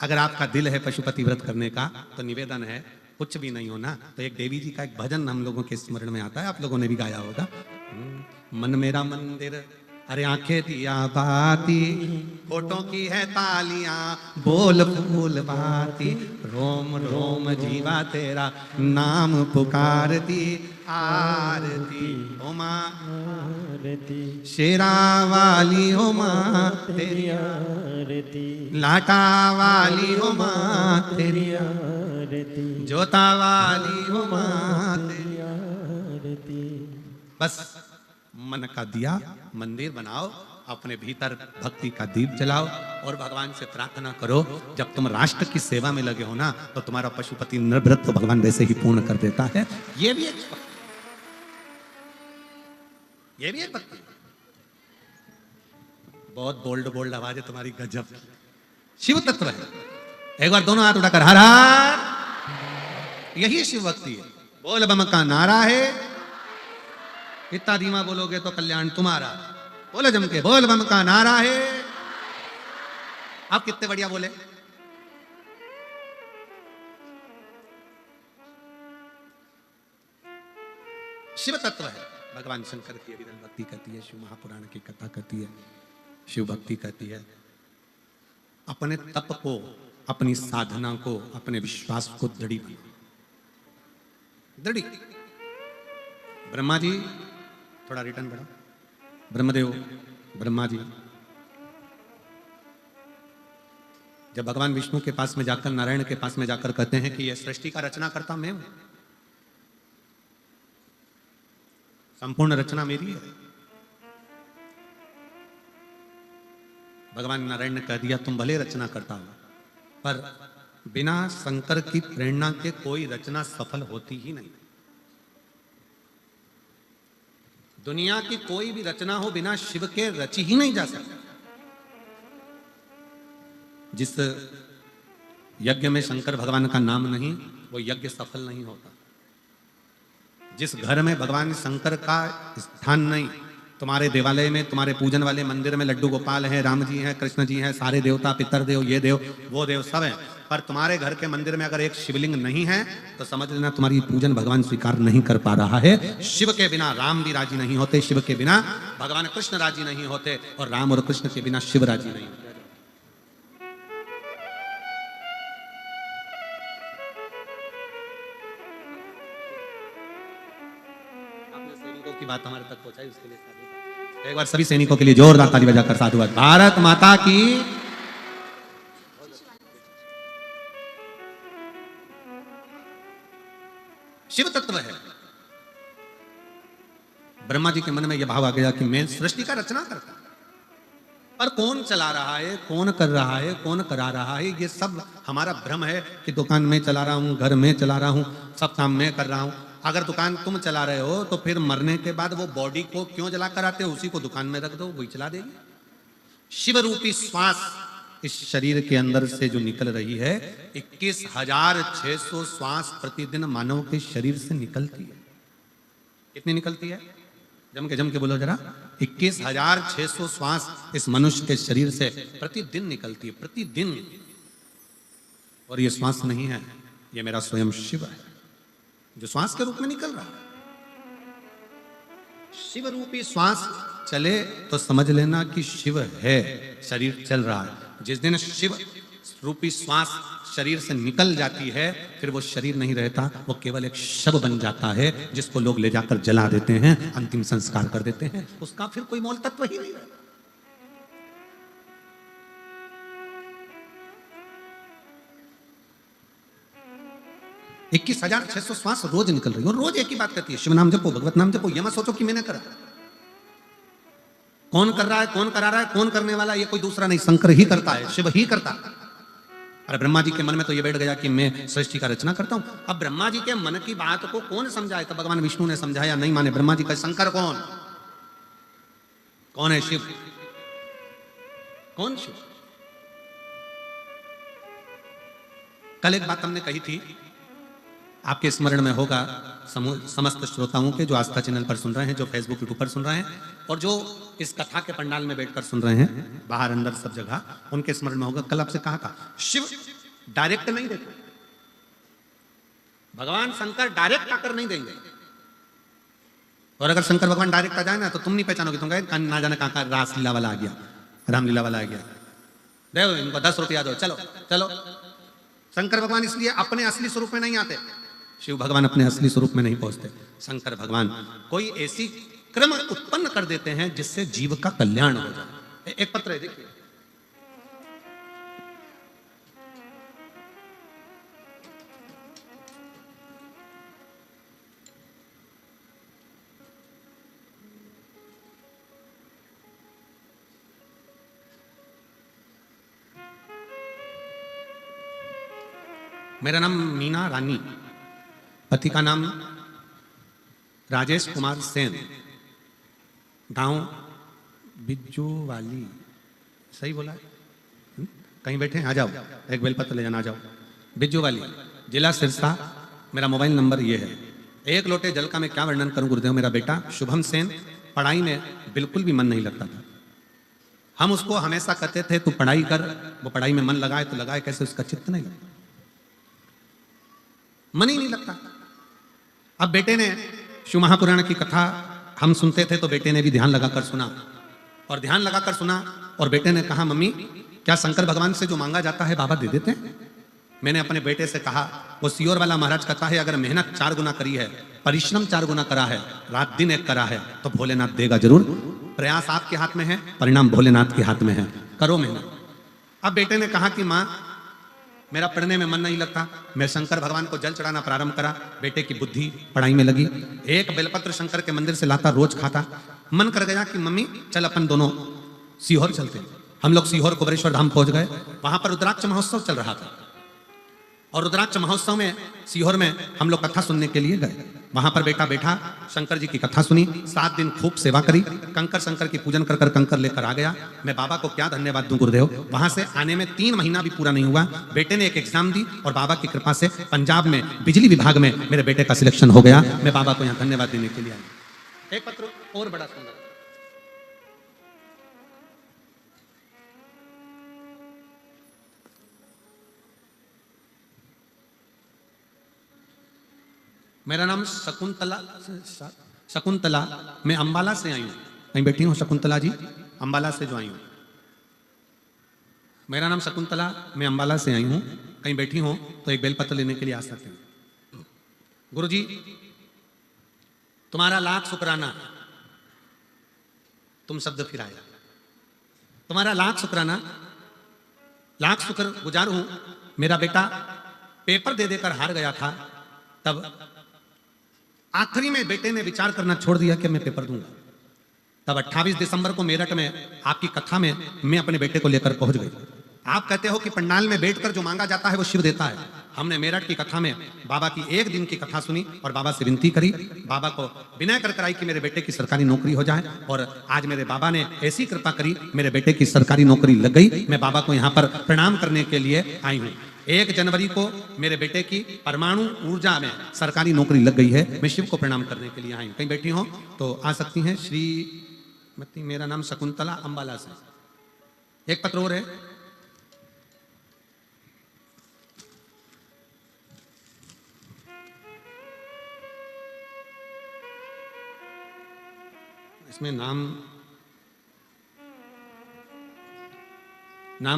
अगर आपका दिल है पशुपति व्रत करने का, तो निवेदन है, कुछ भी नहीं होना तो एक देवी जी का एक भजन हम लोगों के स्मरण में आता है, आप लोगों ने भी गाया होगा। मन मेरा मंदिर, अरे आंखें दिया बाती, होठों की है तालियां, बोल फूल बाती, रोम रोम जीवा तेरा नाम पुकारती, आरती ओ मां आरती, शेरा वाली हो मां तेरी आरती, लाटा वाली हो मां तेरी आरती, जोता वाली हो मां तेरी। आरती। बस मन का दिया मंदिर बनाओ, अपने भीतर भक्ति का दीप जलाओ और भगवान से प्रार्थना करो। जब तुम राष्ट्र की सेवा में लगे हो ना, तो तुम्हारा पशुपति व्रत तो भगवान वैसे ही पूर्ण कर देता है। ये भी एक भक्ति। बहुत बोल्ड बोल्ड आवाज है तुम्हारी, गजब। शिव तत्व है। एक बार दोनों हाथ उठाकर हर हर, यही शिव भक्ति है। बोल बम का नारा है, इतना धीमा बोलोगे तो कल्याण तुम्हारा। बोले जम के, बोल बम का नारा है। आप कितने बढ़िया बोले। शिव तत्व है। भगवान शंकर की अभिधन भक्ति कहती है, शिव महापुराण की कथा कहती है, शिव भक्ति कहती है। अपने तप को, अपनी साधना को, अपने विश्वास को दृढ़ी बनाओ, दृढ़ी। ब्रह्मा जी, थोड़ा रिटर्न बढ़ाओ। ब्रह्मदेव, ब्रह्मा जी जब भगवान विष्णु के पास में जाकर, नारायण के पास में जाकर कहते हैं कि यह सृष्टि का रचना करता मैं हूं, संपूर्ण रचना मेरी है। भगवान नारायण ने कह दिया, तुम भले रचना करता हो, पर बिना शंकर की प्रेरणा के कोई रचना सफल होती ही नहीं। दुनिया की कोई भी रचना हो, बिना शिव के रची ही नहीं जा सकती। जिस यज्ञ में शंकर भगवान का नाम नहीं, वो यज्ञ सफल नहीं होता। जिस घर में भगवान शंकर का स्थान नहीं, तुम्हारे देवालय में, तुम्हारे पूजन वाले मंदिर में लड्डू गोपाल हैं, राम जी हैं, कृष्ण जी हैं, सारे देवता, पितर देव, ये देव, वो देव सब हैं, पर तुम्हारे घर के मंदिर में अगर एक शिवलिंग नहीं है, तो समझ लेना तुम्हारी पूजन भगवान स्वीकार नहीं कर पा रहा है। शिव के बिना राम भी राजी नहीं होते, शिव के बिना भगवान कृष्ण राजी नहीं होते, और राम और कृष्ण के बिना शिव राजी नहीं होते। आपने सैनिकों की बात हमारे तक पहुंचाई, उसके लिए एक बार सभी सैनिकों के लिए जोरदार ताली बजाकर साधुवाद। भारत माता की। शिव तत्व है। ब्रह्मा जी के मन में यह भाव आ गया कि मैं सृष्टि का रचना करता, पर कौन चला रहा है, कौन कर रहा है, कौन करा रहा है, ये सब हमारा भ्रम है कि दुकान में चला रहा हूं, घर में चला रहा हूं, सब काम मैं कर रहा हूं। अगर दुकान तुम चला रहे हो तो फिर मरने के बाद वो बॉडी को क्यों जला कर आते हो? उसी को दुकान में रख दो, वही चला देगी। शिव रूपी श्वास इस शरीर के अंदर से जो निकल रही है, 21,600 श्वास प्रतिदिन मानव के शरीर से निकलती है। कितनी निकलती है? जम के बोलो जरा। 21,600 श्वास इस मनुष्य के शरीर से प्रतिदिन निकलती है, प्रतिदिन। और ये श्वास नहीं है, ये मेरा स्वयं शिव है जो श्वास के रूप में निकल रहा है। शिव रूपी श्वास चले तो समझ लेना कि शिव है, शरीर चल रहा है। जिस दिन शिव रूपी श्वास शरीर से निकल जाती है, फिर वो शरीर नहीं रहता, वो केवल एक शव बन जाता है जिसको लोग ले जाकर जला देते हैं, अंतिम संस्कार कर देते हैं। उसका फिर कोई मूल तत्व ही नहीं रहता। 21,600 श्वास रोज निकल रही है और रोज एक ही बात करती है, शिव नाम जपो, भगवत नाम जपो। ये मत सोचो कि मैंने करा। कौन कर रहा है, कौन करा रहा है, कौन करने वाला, ये कोई दूसरा नहीं, शंकर ही करता है, शिव ही करता है। अरे ब्रह्मा जी के मन में तो ये बैठ गया कि मैं सृष्टि का रचना करता हूं। अब ब्रह्मा जी के मन की बात को कौन समझाए? तो भगवान विष्णु ने समझाया, नहीं माने ब्रह्मा जी का। शंकर कौन? कौन है शिव? कौन शिव? कल एक बात हमने कही थी, आपके स्मरण में होगा, समस्त श्रोताओं के जो आस्था चैनल पर सुन रहे हैं, जो फेसबुक यूट्यूब पर सुन रहे हैं और जो इस कथा के पंडाल में बैठकर सुन रहे हैं, बाहर अंदर सब जगह, उनके स्मरण में होगा। कल आपसे कहा था, शिव डायरेक्ट नहीं देते, भगवान शंकर डायरेक्ट आकर नहीं देंगे। और अगर शंकर भगवान डायरेक्ट आ जाए ना तो तुम नहीं पहचानोगे, तुम कहे ना जाने कहां का रासलीला वाला आ गया, रामलीला वाला आ गया, दे इनको 10 रुपया दो, चलो चलो। शंकर भगवान इसलिए अपने असली स्वरूप में नहीं आते, शिव भगवान अपने असली स्वरूप में नहीं पहुंचते। शंकर भगवान कोई ऐसी क्रम उत्पन्न कर देते हैं जिससे जीव का कल्याण हो जाए। एक पत्र है, देखिए, मेरा नाम मीना रानी, पति का नाम राजेश कुमार सेन, गांव बिज्जूवाली, सही बोला है? कहीं बैठे हैं? आ जाओ, एक बेलपत्र ले जाना, आ जाओ। बिज्जूवाली, जिला सिरसा। मेरा मोबाइल नंबर ये है। एक लोटे जल का मैं क्या वर्णन करूं गुरुदेव। मेरा बेटा शुभम सेन पढ़ाई में बिल्कुल भी मन नहीं लगता था। हम उसको हमेशा कहते थे तू पढ़ाई कर, वो पढ़ाई में मन लगाए तो लगाए कैसे, उसका चित्त नहीं लगता, मन ही नहीं लगता। अब बेटे ने शिव महापुराण की कथा हम सुनते थे तो बेटे ने भी ध्यान लगाकर सुना, और ध्यान लगाकर सुना और बेटे ने कहा, मम्मी क्या शंकर भगवान से जो मांगा जाता है बाबा दे देते हैं? मैंने अपने बेटे से कहा, वो सियोर वाला महाराज कहता है, अगर मेहनत 4 गुना करी है, परिश्रम 4 गुना करा है, रात दिन एक करा है, तो भोलेनाथ देगा जरूर। प्रयास आपके हाथ में है, परिणाम भोलेनाथ के हाथ में है, करो मेहनत। अब बेटे ने कहा कि माँ मेरा पढ़ने में मन नहीं लगता, मैं शंकर भगवान को जल चढ़ाना प्रारंभ करा। बेटे की बुद्धि पढ़ाई में लगी, एक बेलपत्र शंकर के मंदिर से लाता, रोज खाता। मन कर गया कि मम्मी चल अपन दोनों सीहोर चलते। हम लोग सीहोर कुबरेश्वर धाम पहुंच गए। वहां पर रुद्राक्ष महोत्सव चल रहा था और रुद्राक्ष महोत्सव में सीहोर में हम लोग कथा सुनने के लिए गए। वहां पर बेटा बैठा, शंकर जी की कथा सुनी, 7 दिन खूब सेवा करी, कंकर शंकर की पूजन कर कर कंकर लेकर आ गया। मैं बाबा को क्या धन्यवाद दूं गुरुदेव। वहां से आने में 3 महीना भी पूरा नहीं हुआ, बेटे ने एक एग्जाम दी और बाबा की कृपा से पंजाब में बिजली विभाग में मेरे बेटे का सिलेक्शन हो गया। मैं बाबा को यहाँ धन्यवाद देने के लिए आया। एक पत्र और बड़ा सुंदर, मेरा नाम शकुंतला, मैं अंबाला से आई हूँ। कहीं बैठी हूँ शकुंतला जी, अंबाला से जो आई हूँ। मेरा नाम शकुंतला, मैं अंबाला से आई हूँ। कहीं बैठी हूँ तो एक बेलपत्र लेने के लिए आ सकते हैं। गुरुजी तुम्हारा लाख शुक्राना, तुम शब्द फिर आया, तुम्हारा लाख शुक्राना, लाख शुक्र गुजार हूं। मेरा बेटा पेपर दे देकर हार गया था, तब आखिरी में बेटे ने विचार करना छोड़ दिया कि मैं पेपर दूंगा। तब 28 दिसंबर को मेरठ में आपकी कथा में मैं अपने बेटे को लेकर पहुंच गई। आप कहते हो कि पंडाल में बैठकर जो मांगा जाता है वो शिव देता है। हमने मेरठ की कथा में बाबा की 1 दिन की कथा सुनी और बाबा से विनती करी, बाबा को विनय कर कराई कि मेरे बेटे की सरकारी नौकरी हो जाए। और आज मेरे बाबा ने ऐसी कृपा करी, मेरे बेटे की सरकारी नौकरी लग गई। मैं बाबा को यहाँ पर प्रणाम करने के लिए आई हूँ। 1 जनवरी को मेरे बेटे की परमाणु ऊर्जा में सरकारी नौकरी लग गई है। मैं शिव को प्रणाम करने के लिए आई हूँ। कहीं बैठी हो तो आ सकती हैं। श्री श्रीमती, मेरा नाम शकुंतला, अंबाला से। एक पत्र और है। इसमें नाम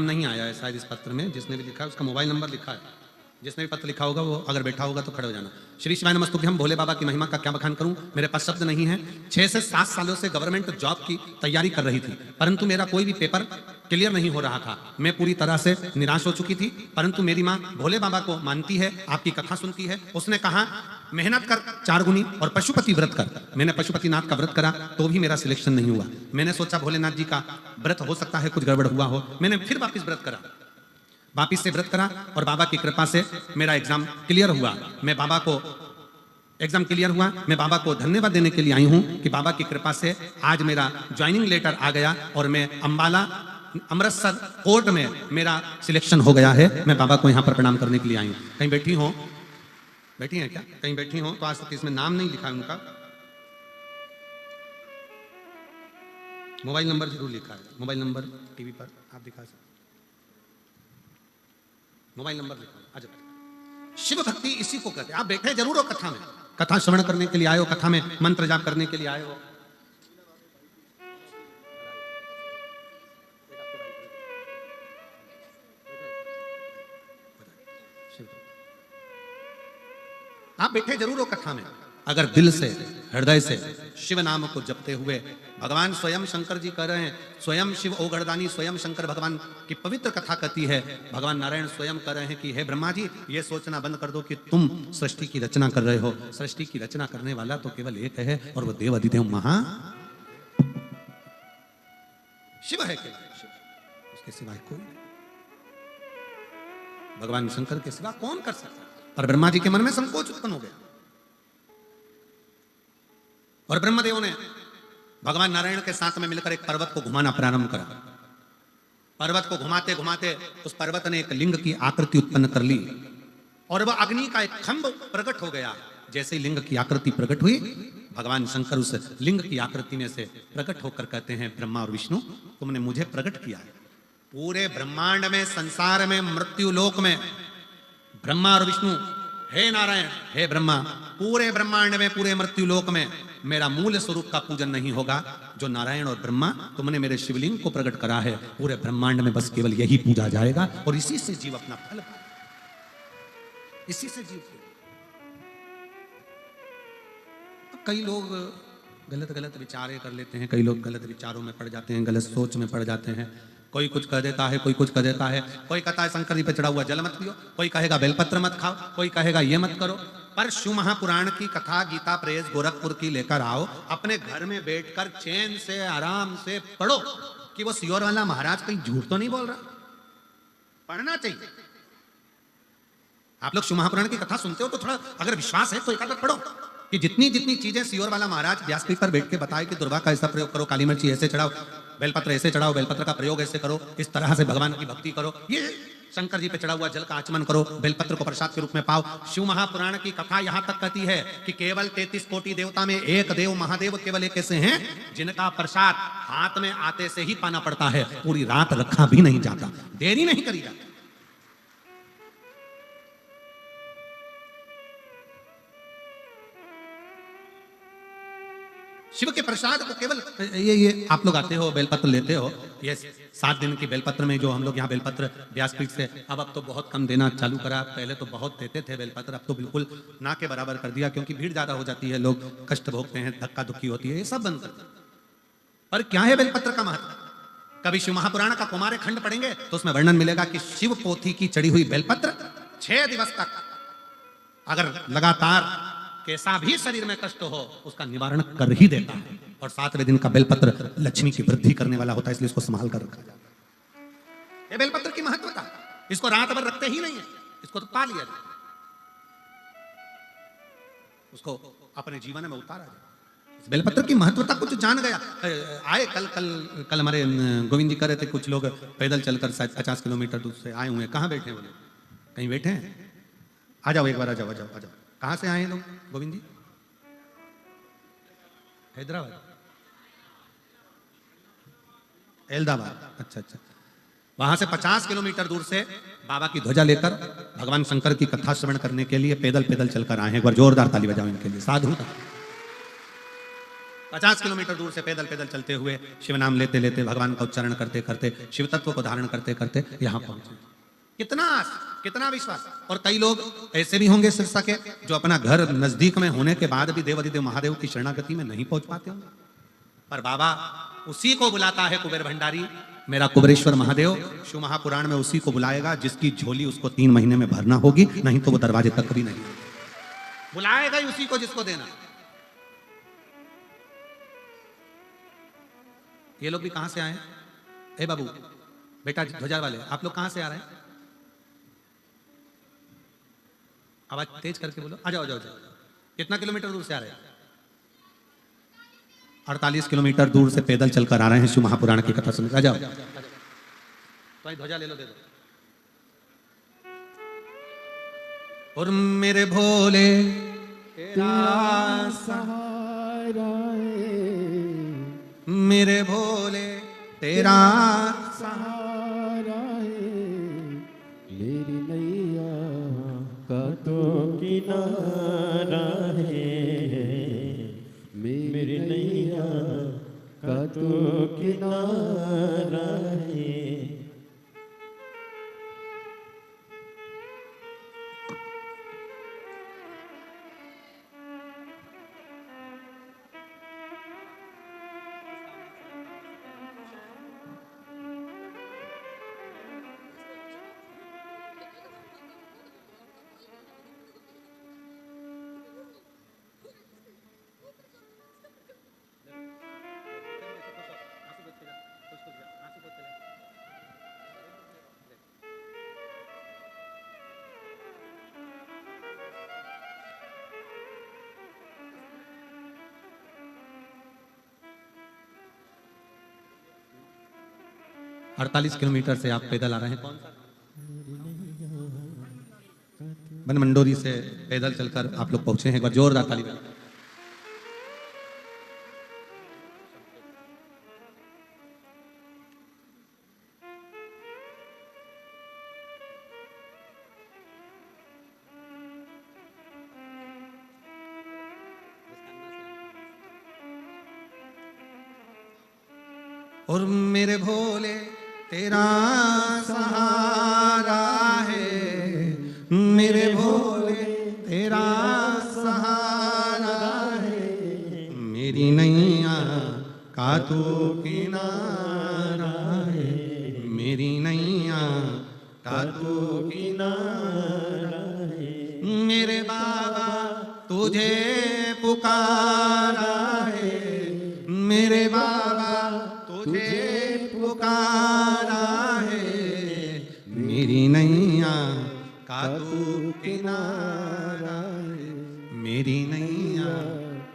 नहीं आया है शायद इस पत्र में। जिसने भी लिखा है उसका मोबाइल नंबर लिखा है। जिसने भी पत्र लिखा होगा वो अगर बैठा होगा तो खड़े हो जाना। श्री शिवाय नमस्तुभ्यम। भोले बाबा की महिमा का क्या बखान करूं, मेरे पास शब्द नहीं है। 6 से 7 सालों से गवर्नमेंट जॉब की तैयारी कर रही थी, परंतु मेरा कोई भी पेपर क्लियर नहीं हो रहा था। मैं पूरी तरह से निराश हो चुकी थी, परंतु मेरी माँ भोले बाबा को मानती है, आपकी कथा सुनती है। उसने कहा मेहनत कर 4 गुनी और पशुपति व्रत कर। मैंने पशुपतिनाथ का व्रत करा तो भी मेरा सिलेक्शन नहीं हुआ। मैंने सोचा भोलेनाथ जी का व्रत हो सकता है कुछ गड़बड़ हुआ हो। मैंने फिर वापिस व्रत करा, वापिस से व्रत करा और बाबा की कृपा से मेरा एग्जाम क्लियर हुआ। मैं बाबा को एग्जाम क्लियर हुआ। मैं बाबा को धन्यवाद देने के लिए आई हूं कि बाबा की कृपा से आज मेरा ज्वाइनिंग लेटर आ गया और मैं अंबाला अमृतसर कोर्ट में मेरा सिलेक्शन हो गया है। मैं बाबा को यहाँ पर प्रणाम करने के लिए आई हूँ। कहीं बैठी हो, बैठी हैं क्या? कहीं बैठी हो तो आज तक इसमें नाम नहीं लिखा है उनका। मोबाइल नंबर जरूर लिखा है। मोबाइल नंबर टीवी पर आप दिखा सकते, मोबाइल नंबर लिखा है। शिव भक्ति इसी को कहते हैं। आप बैठे जरूर हो कथा में, कथा श्रवण करने के लिए आए हो, कथा में मंत्र जाप करने के लिए आए हो। आप बैठे जरूर हो कथा में, अगर दिल से हृदय से शिव नाम को जपते हुए, भगवान स्वयं शंकर जी कह रहे हैं, स्वयं शिव ओगरदानी, स्वयं शंकर भगवान की पवित्र कथा कहती है। भगवान नारायण स्वयं कह रहे हैं कि हे ब्रह्मा जी, ये सोचना बंद कर दो कि तुम सृष्टि की रचना कर रहे हो। सृष्टि की रचना करने वाला तो केवल एक है और वो देव अधिदेव महा शिव है। केवल शिव, उसके सिवाय कोई नहीं। भगवान शंकर के सिवा कौन कर सकता? और ब्रह्मा जी के मन में संकोच उत्पन्न हो गया और ब्रह्मदेव ने भगवान नारायण के साथ में मिलकर एक पर्वत को घुमाना प्रारंभ करा। पर्वत को घुमाते घुमाते उस पर्वत ने एक लिंग की आकृति उत्पन्न कर ली और वह अग्नि का एक खंभ प्रकट हो गया। जैसे ही लिंग की आकृति प्रकट हुई, भगवान शंकर उस लिंग की आकृति में से प्रकट होकर कहते हैं, ब्रह्मा और विष्णु, तुमने मुझे प्रकट किया है। पूरे ब्रह्मांड में, संसार में, मृत्यु लोक में ब्रह्मा और विष्णु, हे नारायण, हे ब्रह्मा, पूरे ब्रह्मांड में, पूरे मृत्यु लोक में मेरा मूल स्वरूप का पूजन नहीं होगा। जो नारायण और ब्रह्मा तुमने मेरे शिवलिंग को प्रकट करा है, पूरे ब्रह्मांड में बस केवल यही पूजा जाएगा और इसी से जीव अपना फल पाए, इसी से जीव। कई लोग गलत गलत विचारे कर लेते हैं, कई लोग गलत विचारों में पड़ जाते हैं, गलत सोच में पड़ जाते हैं। कोई कुछ कह देता है, कोई कुछ कह देता है। कोई कहता है शंकर जी पे चढ़ा हुआ जल मत पियो, कोई कहेगा बेलपत्र मत खाओ, कोई कहेगा ये मत करो। पर शिव महापुराण की कथा गीता प्रेस गोरखपुर की लेकर आओ, अपने घर में बैठकर चैन से आराम से पढ़ो कि वो सियोर वाला महाराज कहीं झूठ तो नहीं बोल रहा। पढ़ना चाहिए। आप लोग शिव महापुराण की कथा सुनते हो तो थोड़ा अगर विश्वास है तो एक आध पढ़ो कि जितनी जितनी चीजें सियोर वाला महाराज व्यासपीठ पर बैठ के बताए कि दुर्वा का ऐसा प्रयोग करो, काली मिर्ची ऐसे चढ़ाओ, बेलपत्र ऐसे चढ़ाओ, बेलपत्र का प्रयोग ऐसे करो, इस तरह से भगवान की भक्ति करो, ये शंकर जी पे चढ़ा हुआ जल का आचमन करो, बेलपत्र को प्रसाद के रूप में पाओ। शिव महापुराण की कथा यहां तक कहती है कि केवल 33 कोटि देवता में एक देव महादेव केवल एक ऐसे हैं जिनका प्रसाद हाथ में आते से ही पाना पड़ता है, पूरी रात रखा भी नहीं जाता, देरी नहीं करी जाती। शिव के प्रसाद को केवल ये आप लोग आते हो, बेलपत्र लेते हो, ये 7 दिन की बेलपत्र में जो हम लोग यहाँ बेलपत्र व्यासपीठ से अब तो बहुत कम देना चालू करा। पहले तो बहुत देते थे बेलपत्र, अब तो बिल्कुल ना के बराबर कर दिया क्योंकि भीड़ ज्यादा हो जाती है, लोग कष्ट भोगते हैं, धक्का धुक्की होती है, ये सब बंद कर दिया। पर क्या है बेलपत्र का महत्व? कभी शिव महापुराण का कुमार खंड पढ़ेंगे तो उसमें वर्णन मिलेगा कि शिव पोथी की चढ़ी हुई बेलपत्र 6 दिवस तक अगर लगातार कैसा भी शरीर में कष्ट हो उसका निवारण कर ही देता है। और 7वें दिन का बेलपत्र लक्ष्मी की वृद्धि करने वाला होता है, इसलिए इसको संभाल कर रखा जाता है। ये बेलपत्र की महत्वता, इसको रात भर रखते ही नहीं है, इसको तो पा लिया जाए, उसको अपने जीवन में उतारा जाए। बेलपत्र की महत्वता कुछ जान गया। आए कल हमारे गोविंद जी कह रहे थे, कुछ लोग पैदल चलकर शायद 50 किलोमीटर दूर से आए हुए हैं। कहाँ बैठे हैं वो लोग? कहीं बैठे हैं? आ जाओ एक बार, आ जाओ आ जाओ आ जाओ। कहां से आए हैं लोग गोविंद जी? हैदराबाद। एलदाबाद, अच्छा अच्छा। वहां से 50 किलोमीटर दूर से बाबा की ध्वजा लेकर भगवान शंकर की कथा श्रवण करने के लिए पैदल पैदल चलकर आए हैं। एक बार जोरदार ताली बजाओ इनके लिए, साधु था। 50 किलोमीटर दूर से पैदल पैदल चलते हुए शिव नाम लेते लेते भगवान का उच्चारण करते करते शिव तत्व को धारण करते करते यहाँ पहुंचे। कितना कितना विश्वास। और कई लोग ऐसे भी होंगे सिरसा के जो अपना घर नजदीक में होने के बाद भी देवाधिदेव महादेव की शरणागति में नहीं पहुंच पाते होंगे, पर बाबा उसी को बुलाता है कुबेर भंडारी, मेरा कुबेरेश्वर महादेव शिव महापुराण में उसी को बुलाएगा जिसकी झोली उसको 3 महीने में भरना होगी, नहीं तो वो दरवाजे तक भी नहीं बुलाएगा ही उसी को जिसको देना। ये लोग भी कहां से आए? ए बाबू बेटा ध्वजा वाले, आप लोग कहां से आ रहे हैं? आवाज तेज करके बोलो। आ जाओ जाओ जाओ। कितना किलोमीटर दूर से आ रहे हैं? 48 किलोमीटर दूर से पैदल चलकर आ रहे हैं शिव महापुराण की कथा सुनने। आ जाओ, तो ध्वजा ले लो, दे दो। और मेरे भोले तेरा सहारा है, मेरे भोले तेरा सहारा है, मेरी नैया का तो किनारा है, मेरी नैया का तो किनारा है। अड़तालीस किलोमीटर से आप पैदल आ रहे हैं। कौन सा? बनमंडोरी से पैदल चलकर आप लोग पहुंचे हैं। एक बार जोरदार ताली बजाओ। और मेरे भोले तेरा सहारा है, मेरे भोले तेरा सहारा है, मेरी नैया का तू किनारा है, मेरी नैया का तू किनारा है, मेरे बाबा तुझे पुकारा है, मेरे बाबा तुझे पुकारा है, मेरी नैया का तू किनारा है, मेरी नैया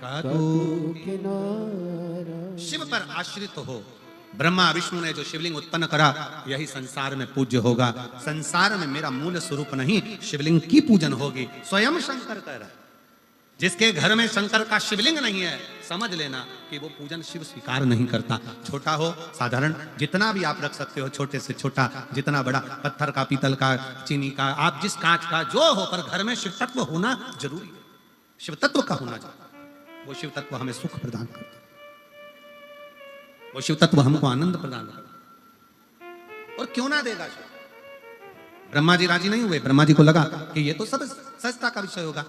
का तू किनारा। शिव पर आश्रित हो। ब्रह्मा विष्णु ने जो शिवलिंग उत्पन्न करा यही संसार में पूज्य होगा। संसार में मेरा मूल स्वरूप नहीं शिवलिंग की पूजन होगी। स्वयं शंकर कह रहा है जिसके घर में शंकर का शिवलिंग नहीं है समझ लेना कि वो पूजन शिव स्वीकार नहीं करता। छोटा हो साधारण जितना भी आप रख सकते हो, छोटे से छोटा जितना बड़ा, पत्थर का, पीतल का, चीनी का, आप जिस कांच का जो हो, पर घर में शिव तत्व होना जरूरी है। शिव तत्व का होना चाहिए। वो शिव तत्व हमें सुख प्रदान करता, वो शिव तत्व हमको आनंद प्रदान करता। और क्यों ना देगा शिव? ब्रह्मा जी राजी नहीं हुए। ब्रह्मा जी को लगा कि ये तो सब सहजता का विषय होगा।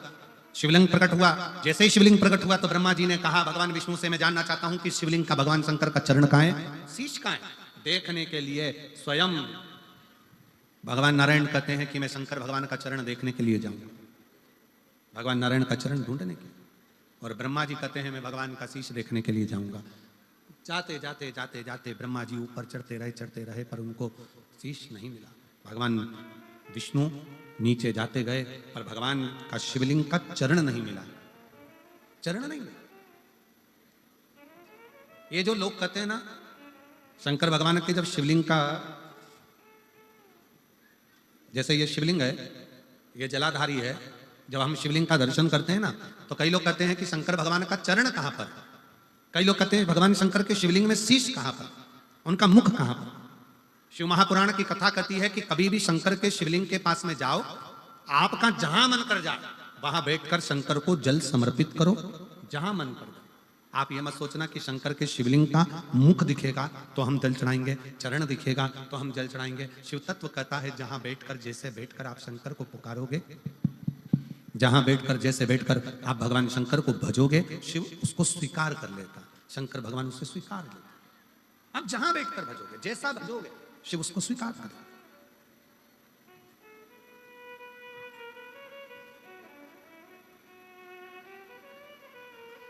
शिवलिंग प्रकट हुआ। जैसे ही शिवलिंग प्रकट हुआ तो ब्रह्मा जी ने कहा भगवान विष्णु से मैं जानना चाहता हूं कि शिवलिंग का भगवान शंकर का चरण कहां है, शीश कहां है। देखने के लिए स्वयं भगवान नारायण कहते हैं कि मैं शंकर भगवान का चरण देखने के लिए जाऊंगा, भगवान नारायण का चरण ढूंढने के। और ब्रह्मा जी कहते हैं मैं भगवान का शीश देखने के लिए जाऊंगा। जाते जाते जाते जाते ब्रह्मा जी ऊपर चढ़ते रहे पर उनको शीश नहीं मिला। भगवान विष्णु नीचे जाते गए पर भगवान का शिवलिंग का चरण नहीं मिला, चरण नहीं मिला। ये जो लोग कहते हैं ना शंकर भगवान के जब शिवलिंग का, जैसे ये शिवलिंग है, ये जलाधारी है, जब हम शिवलिंग का दर्शन करते हैं ना तो कई लोग कहते हैं कि शंकर भगवान का चरण कहां पर, कई लोग कहते हैं भगवान शंकर के शिवलिंग में शीश कहां पर। उनका मुख कहां पर? शिव महापुराण की कथा कहती है कि कभी भी शंकर के शिवलिंग के पास में जाओ, आपका जहां मन कर जाए वहां बैठकर शंकर को जल समर्पित करो, जहां मन कर जाए। आप ये मत सोचना कि शंकर के शिवलिंग का मुख दिखेगा तो हम जल चढ़ाएंगे, चरण दिखेगा तो हम जल चढ़ाएंगे। शिव तत्व कहता है जहां बैठकर, जैसे बैठकर आप शंकर को पुकारोगे, जहां बैठकर जैसे बैठकर आप भगवान शंकर को भजोगे, शिव उसको स्वीकार कर लेता, शंकर भगवान उसे स्वीकार लेता। आप जहां बैठकर भजोगे, जैसा भजोगे, शिव उसको स्वीकार कर।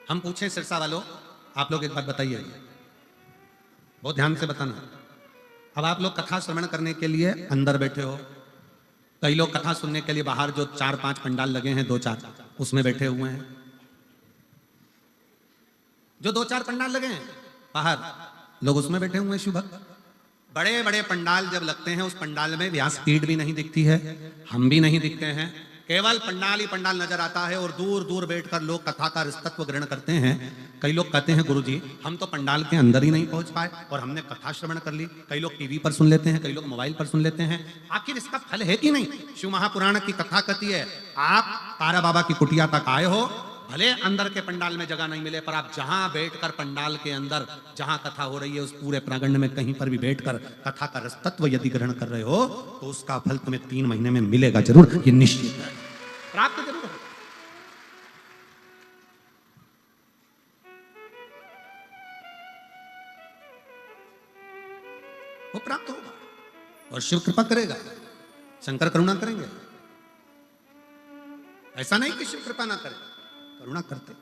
हम पूछें सिरसा वालों, आप लोग एक बात बताइए, बहुत ध्यान से बताना। अब आप लोग कथा श्रवण करने के लिए अंदर बैठे हो, कई लोग कथा सुनने के लिए बाहर जो 4-5 पंडाल लगे हैं, 2-4, उसमें बैठे हुए हैं। जो 2-4 पंडाल लगे हैं बाहर, लोग उसमें बैठे हुए हैं शिव भक्त। बड़े बड़े पंडाल जब लगते हैं, उस पंडाल में व्यासपीठ भी नहीं दिखती है, हम भी नहीं दिखते हैं, केवल पंडाल ही पंडाल नजर आता है और दूर दूर बैठकर लोग कथा का रसतत्व ग्रहण करते हैं। कई लोग कहते हैं गुरुजी हम तो पंडाल के अंदर ही नहीं पहुंच पाए और हमने कथा श्रवण कर ली। कई लोग टीवी पर सुन लेते हैं, कई लोग मोबाइल पर सुन लेते हैं। आखिर इसका फल है कि नहीं? शिव महापुराण की कथा कहती है आप तारा बाबा की कुटिया तक आए हो, भले अंदर के पंडाल में जगह नहीं मिले, पर आप जहां बैठकर पंडाल के अंदर जहां कथा हो रही है उस पूरे प्रांगण में कहीं पर भी बैठकर कथा का रसतत्व यदि ग्रहण कर रहे हो तो उसका फल तुम्हें 3 महीने में मिलेगा जरूर, ये निश्चित है, प्राप्त जरूर हो। वो प्राप्त होगा और शिव कृपा करेगा, शंकर करुणा करेंगे। ऐसा नहीं कि शिव कृपा ना करे, करुणा करते।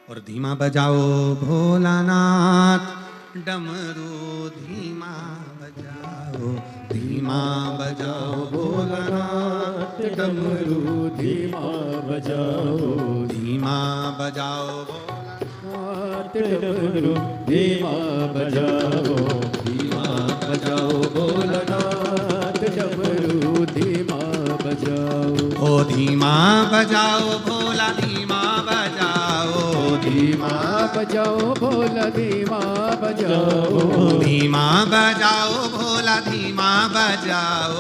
और धीमा बजाओ भोलानाथ डमरू, धीमा बजाओ, धीमा बजाओ भोलानाथ डमरू, धीमा बजाओ, धीमा बजाओ भोलानाथ डमरू, धीमा बजाओ, धीमा बजाओ भोलानाथ डमरू, धीमा बजाओ। ओ धीमा बजाओ भोला, धीमा बजाओ, धीमा बजाओ भोला, धीमा बजाओ, धीमा बजाओ भोला, धीमा बजाओ,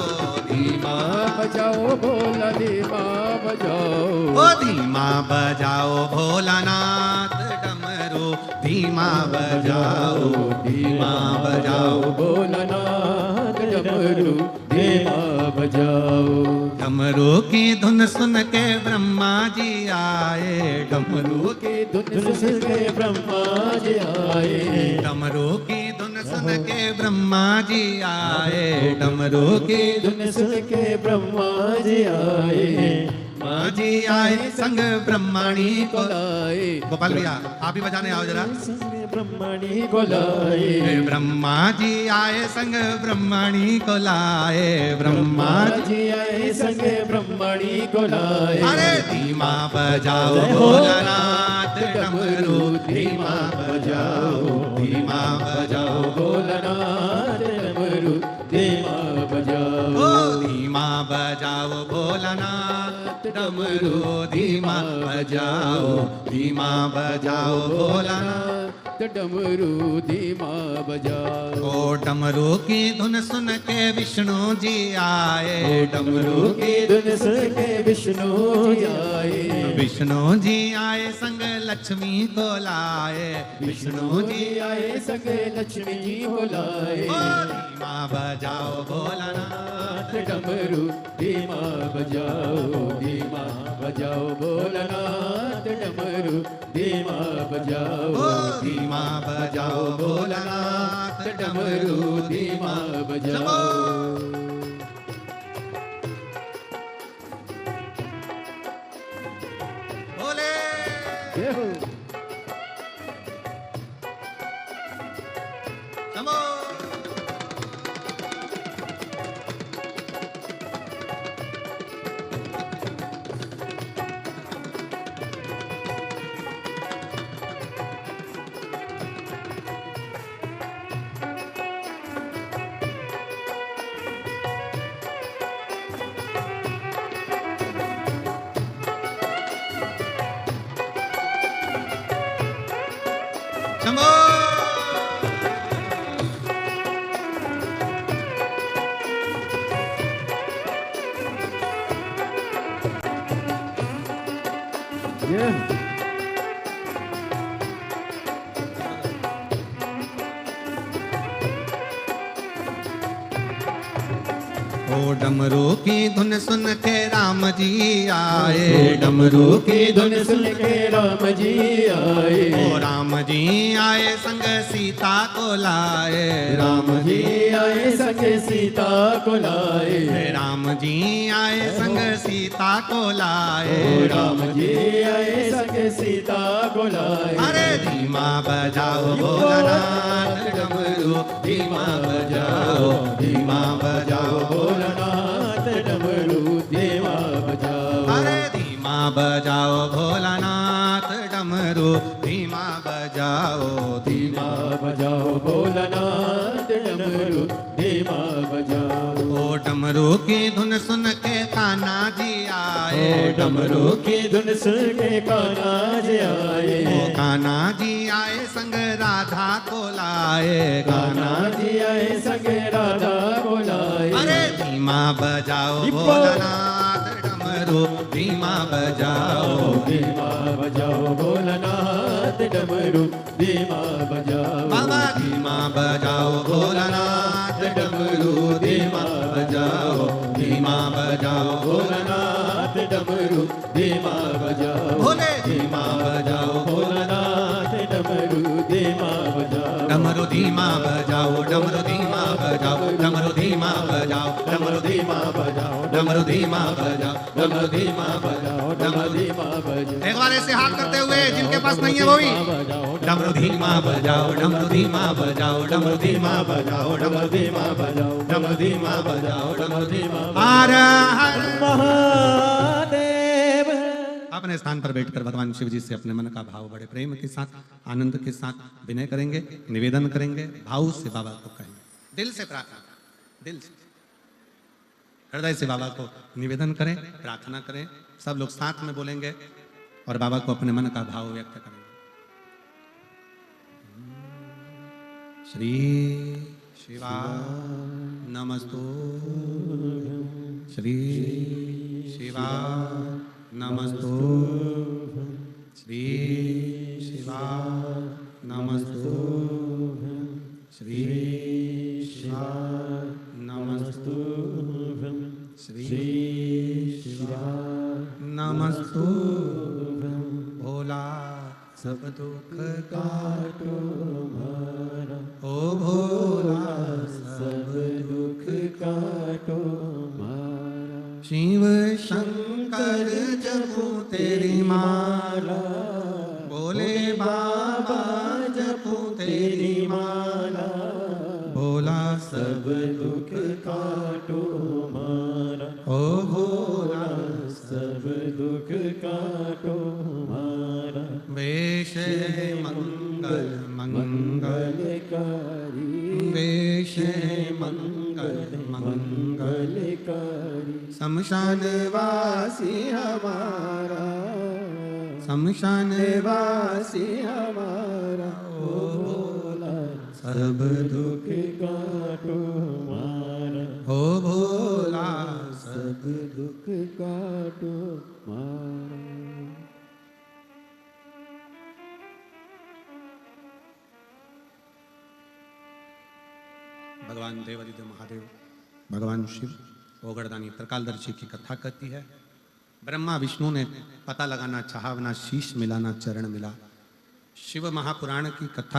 धीमा बजाओ भोला, धीमा बजाओ। ओ धीमा बजाओ भोलानाथ डमरू, धीमा बजाओ, धीमा बजाओ भोलानाथ डमरू, धीमा बजाओ। डमरू की धुन सुन के ब्रह्मा जी आए, डमरू की धुन सुन के ब्रह्मा जी आए, डमरू की धुन सुन के ब्रह्मा जी आए, डमरू की धुन सुन के ब्रह्मा जी आए, माँ जी आए संग ब्रह्माणी को लाए। गोपाल भैया आप भी बजाने आओ जरा। संग ब्रह्मणी को लाए, ब्रह्मा जी आए संग ब्रह्मणी को लाए, ब्रह्मा जी आए संग ब्रह्मणी को लाए। अरे धीमा बजाओ भोलानाथ डमरू, धीमा बजाओ, धीमा बजाओ भोलानाथ डमरू, धीमा बजाओ। ओ धीमा बजाओ भोलानाथ डमरू, धीमा बजाओ, धीमा बजाओ भोलानाथ डमरू, धीमा बजाओ। ओ डमरू की धुन सुन के विष्णु जी आए, डमरू की धुन सुन के विष्णु जी आए, विष्णु जी आए संग लक्ष्मी को लाए, विष्णु जी आए संग लक्ष्मी जी को लाए। ओ धीमा बजाओ भोलानाथ डमरू, धीमा बजाओ, धीमा बजाओ भोलानाथ डमरू, धीमा बजाओ, ओ धीमा बजाओ भोलानाथ डमरू, धीमा बजाओ। बोले जय हो। नमो ओ डमरू की धुन सुन के राम जी आए, डमरू की धुन सुन के राम जी आए। ओ राम जी आए संग सीता को लाए, राम जी आए संग सीता को लाए। राम जी आए संग सीता को लाए, राम जी आए संग सीता को लाए। अरे धीमा बजाओ भोलानाथ डमरू, धीमा बजाओ, धीमा बजाओ भोलानाथ डमरू धीमा बजाओ। अरे धीमा बजाओ भोलानाथ डमरू, धीमा बजाओ, धीमा बजाओ भोलानाथ डमरू धीमा बजाओ। ओ डमरू की धुन सुन के कान्हा जी आए, डमरू की धुन सुन के कान्हा जी आए। ओ कान्हा जी आए संग राधा को लाए, कान्हा जी आए संग राधा को लाए। अरे धीमा बजाओ भोलानाथ डमरू, धीमा बजाओ, धीमा बजाओ भोलानाथ डमरू धीमा बजाओ। बाबा धीमा बजाओ भोलानाथ डमरू, धीमा बजाओ, धीमा बजाओ भोलानाथ डमरू धीमा बजाओ। भोले धीमा बजाओ भोलानाथ डमरू धीमा बजाओ। डमरू धीमा बजाओ, डमरू धीमा बजाओ, डमरू धीमा बजाओ, डमरू धीमा बजाओ, डमरू धीमा बजाओ, डमरू धीमा बजाओ, डमरू धीमा बजाओ। एक बार ऐसे हाथ करते हुए जिनके पास नहीं है वो भी डमरू धीमा बजाओ, डमरू धीमा बजाओ, डमरू धीमा बजाओ, डमरू धीमा बजाओ, डमरू धीमा बजाओ, डमरू धीमा। हर हर महादेव। अपने स्थान पर बैठकर भगवान शिव जी से अपने मन का भाव बड़े प्रेम के साथ, आनंद के साथ विनय करेंगे, निवेदन करेंगे, भाव से बाबा को कहेंगे, दिल से प्रार्थना, दिल से हृदय से बाबा को निवेदन करें, प्रार्थना करें। सब लोग साथ में बोलेंगे और बाबा को अपने मन का भाव व्यक्त करेंगे। श्री शिवा नमस्तु, श्री शिवा नमस्तु, श्री शिवा नमस्तु, श्री शिवा नमस्तु, श्री शिवा नमस्तु। भोला सब दुख काटो मारा, ओ भोला सब दुख काटो मारा। शिव शंकर जपो तेरी माला, भोले बाबा जपो तेरी माला। भोला सब दुख काटो मारा, ओ भोला सब दुख काटो मारा। वेश मंगल मंगलकारी। वेश मंगल मंगलकारी। शमशान वासी हमारा, शमशान वासी हमारा। ओ भोला सब दुख काटो मारा, हो भोला सब दुख काटो मारा। भगवान देवादिदेव महादेव, भगवान शिव ओगड़दानी त्रिकालदर्शी की कथा कहती है। ब्रह्मा विष्णु ने पता लगाना चाहा, ना शीश मिलाना चरण मिला। शिव महापुराण की कथा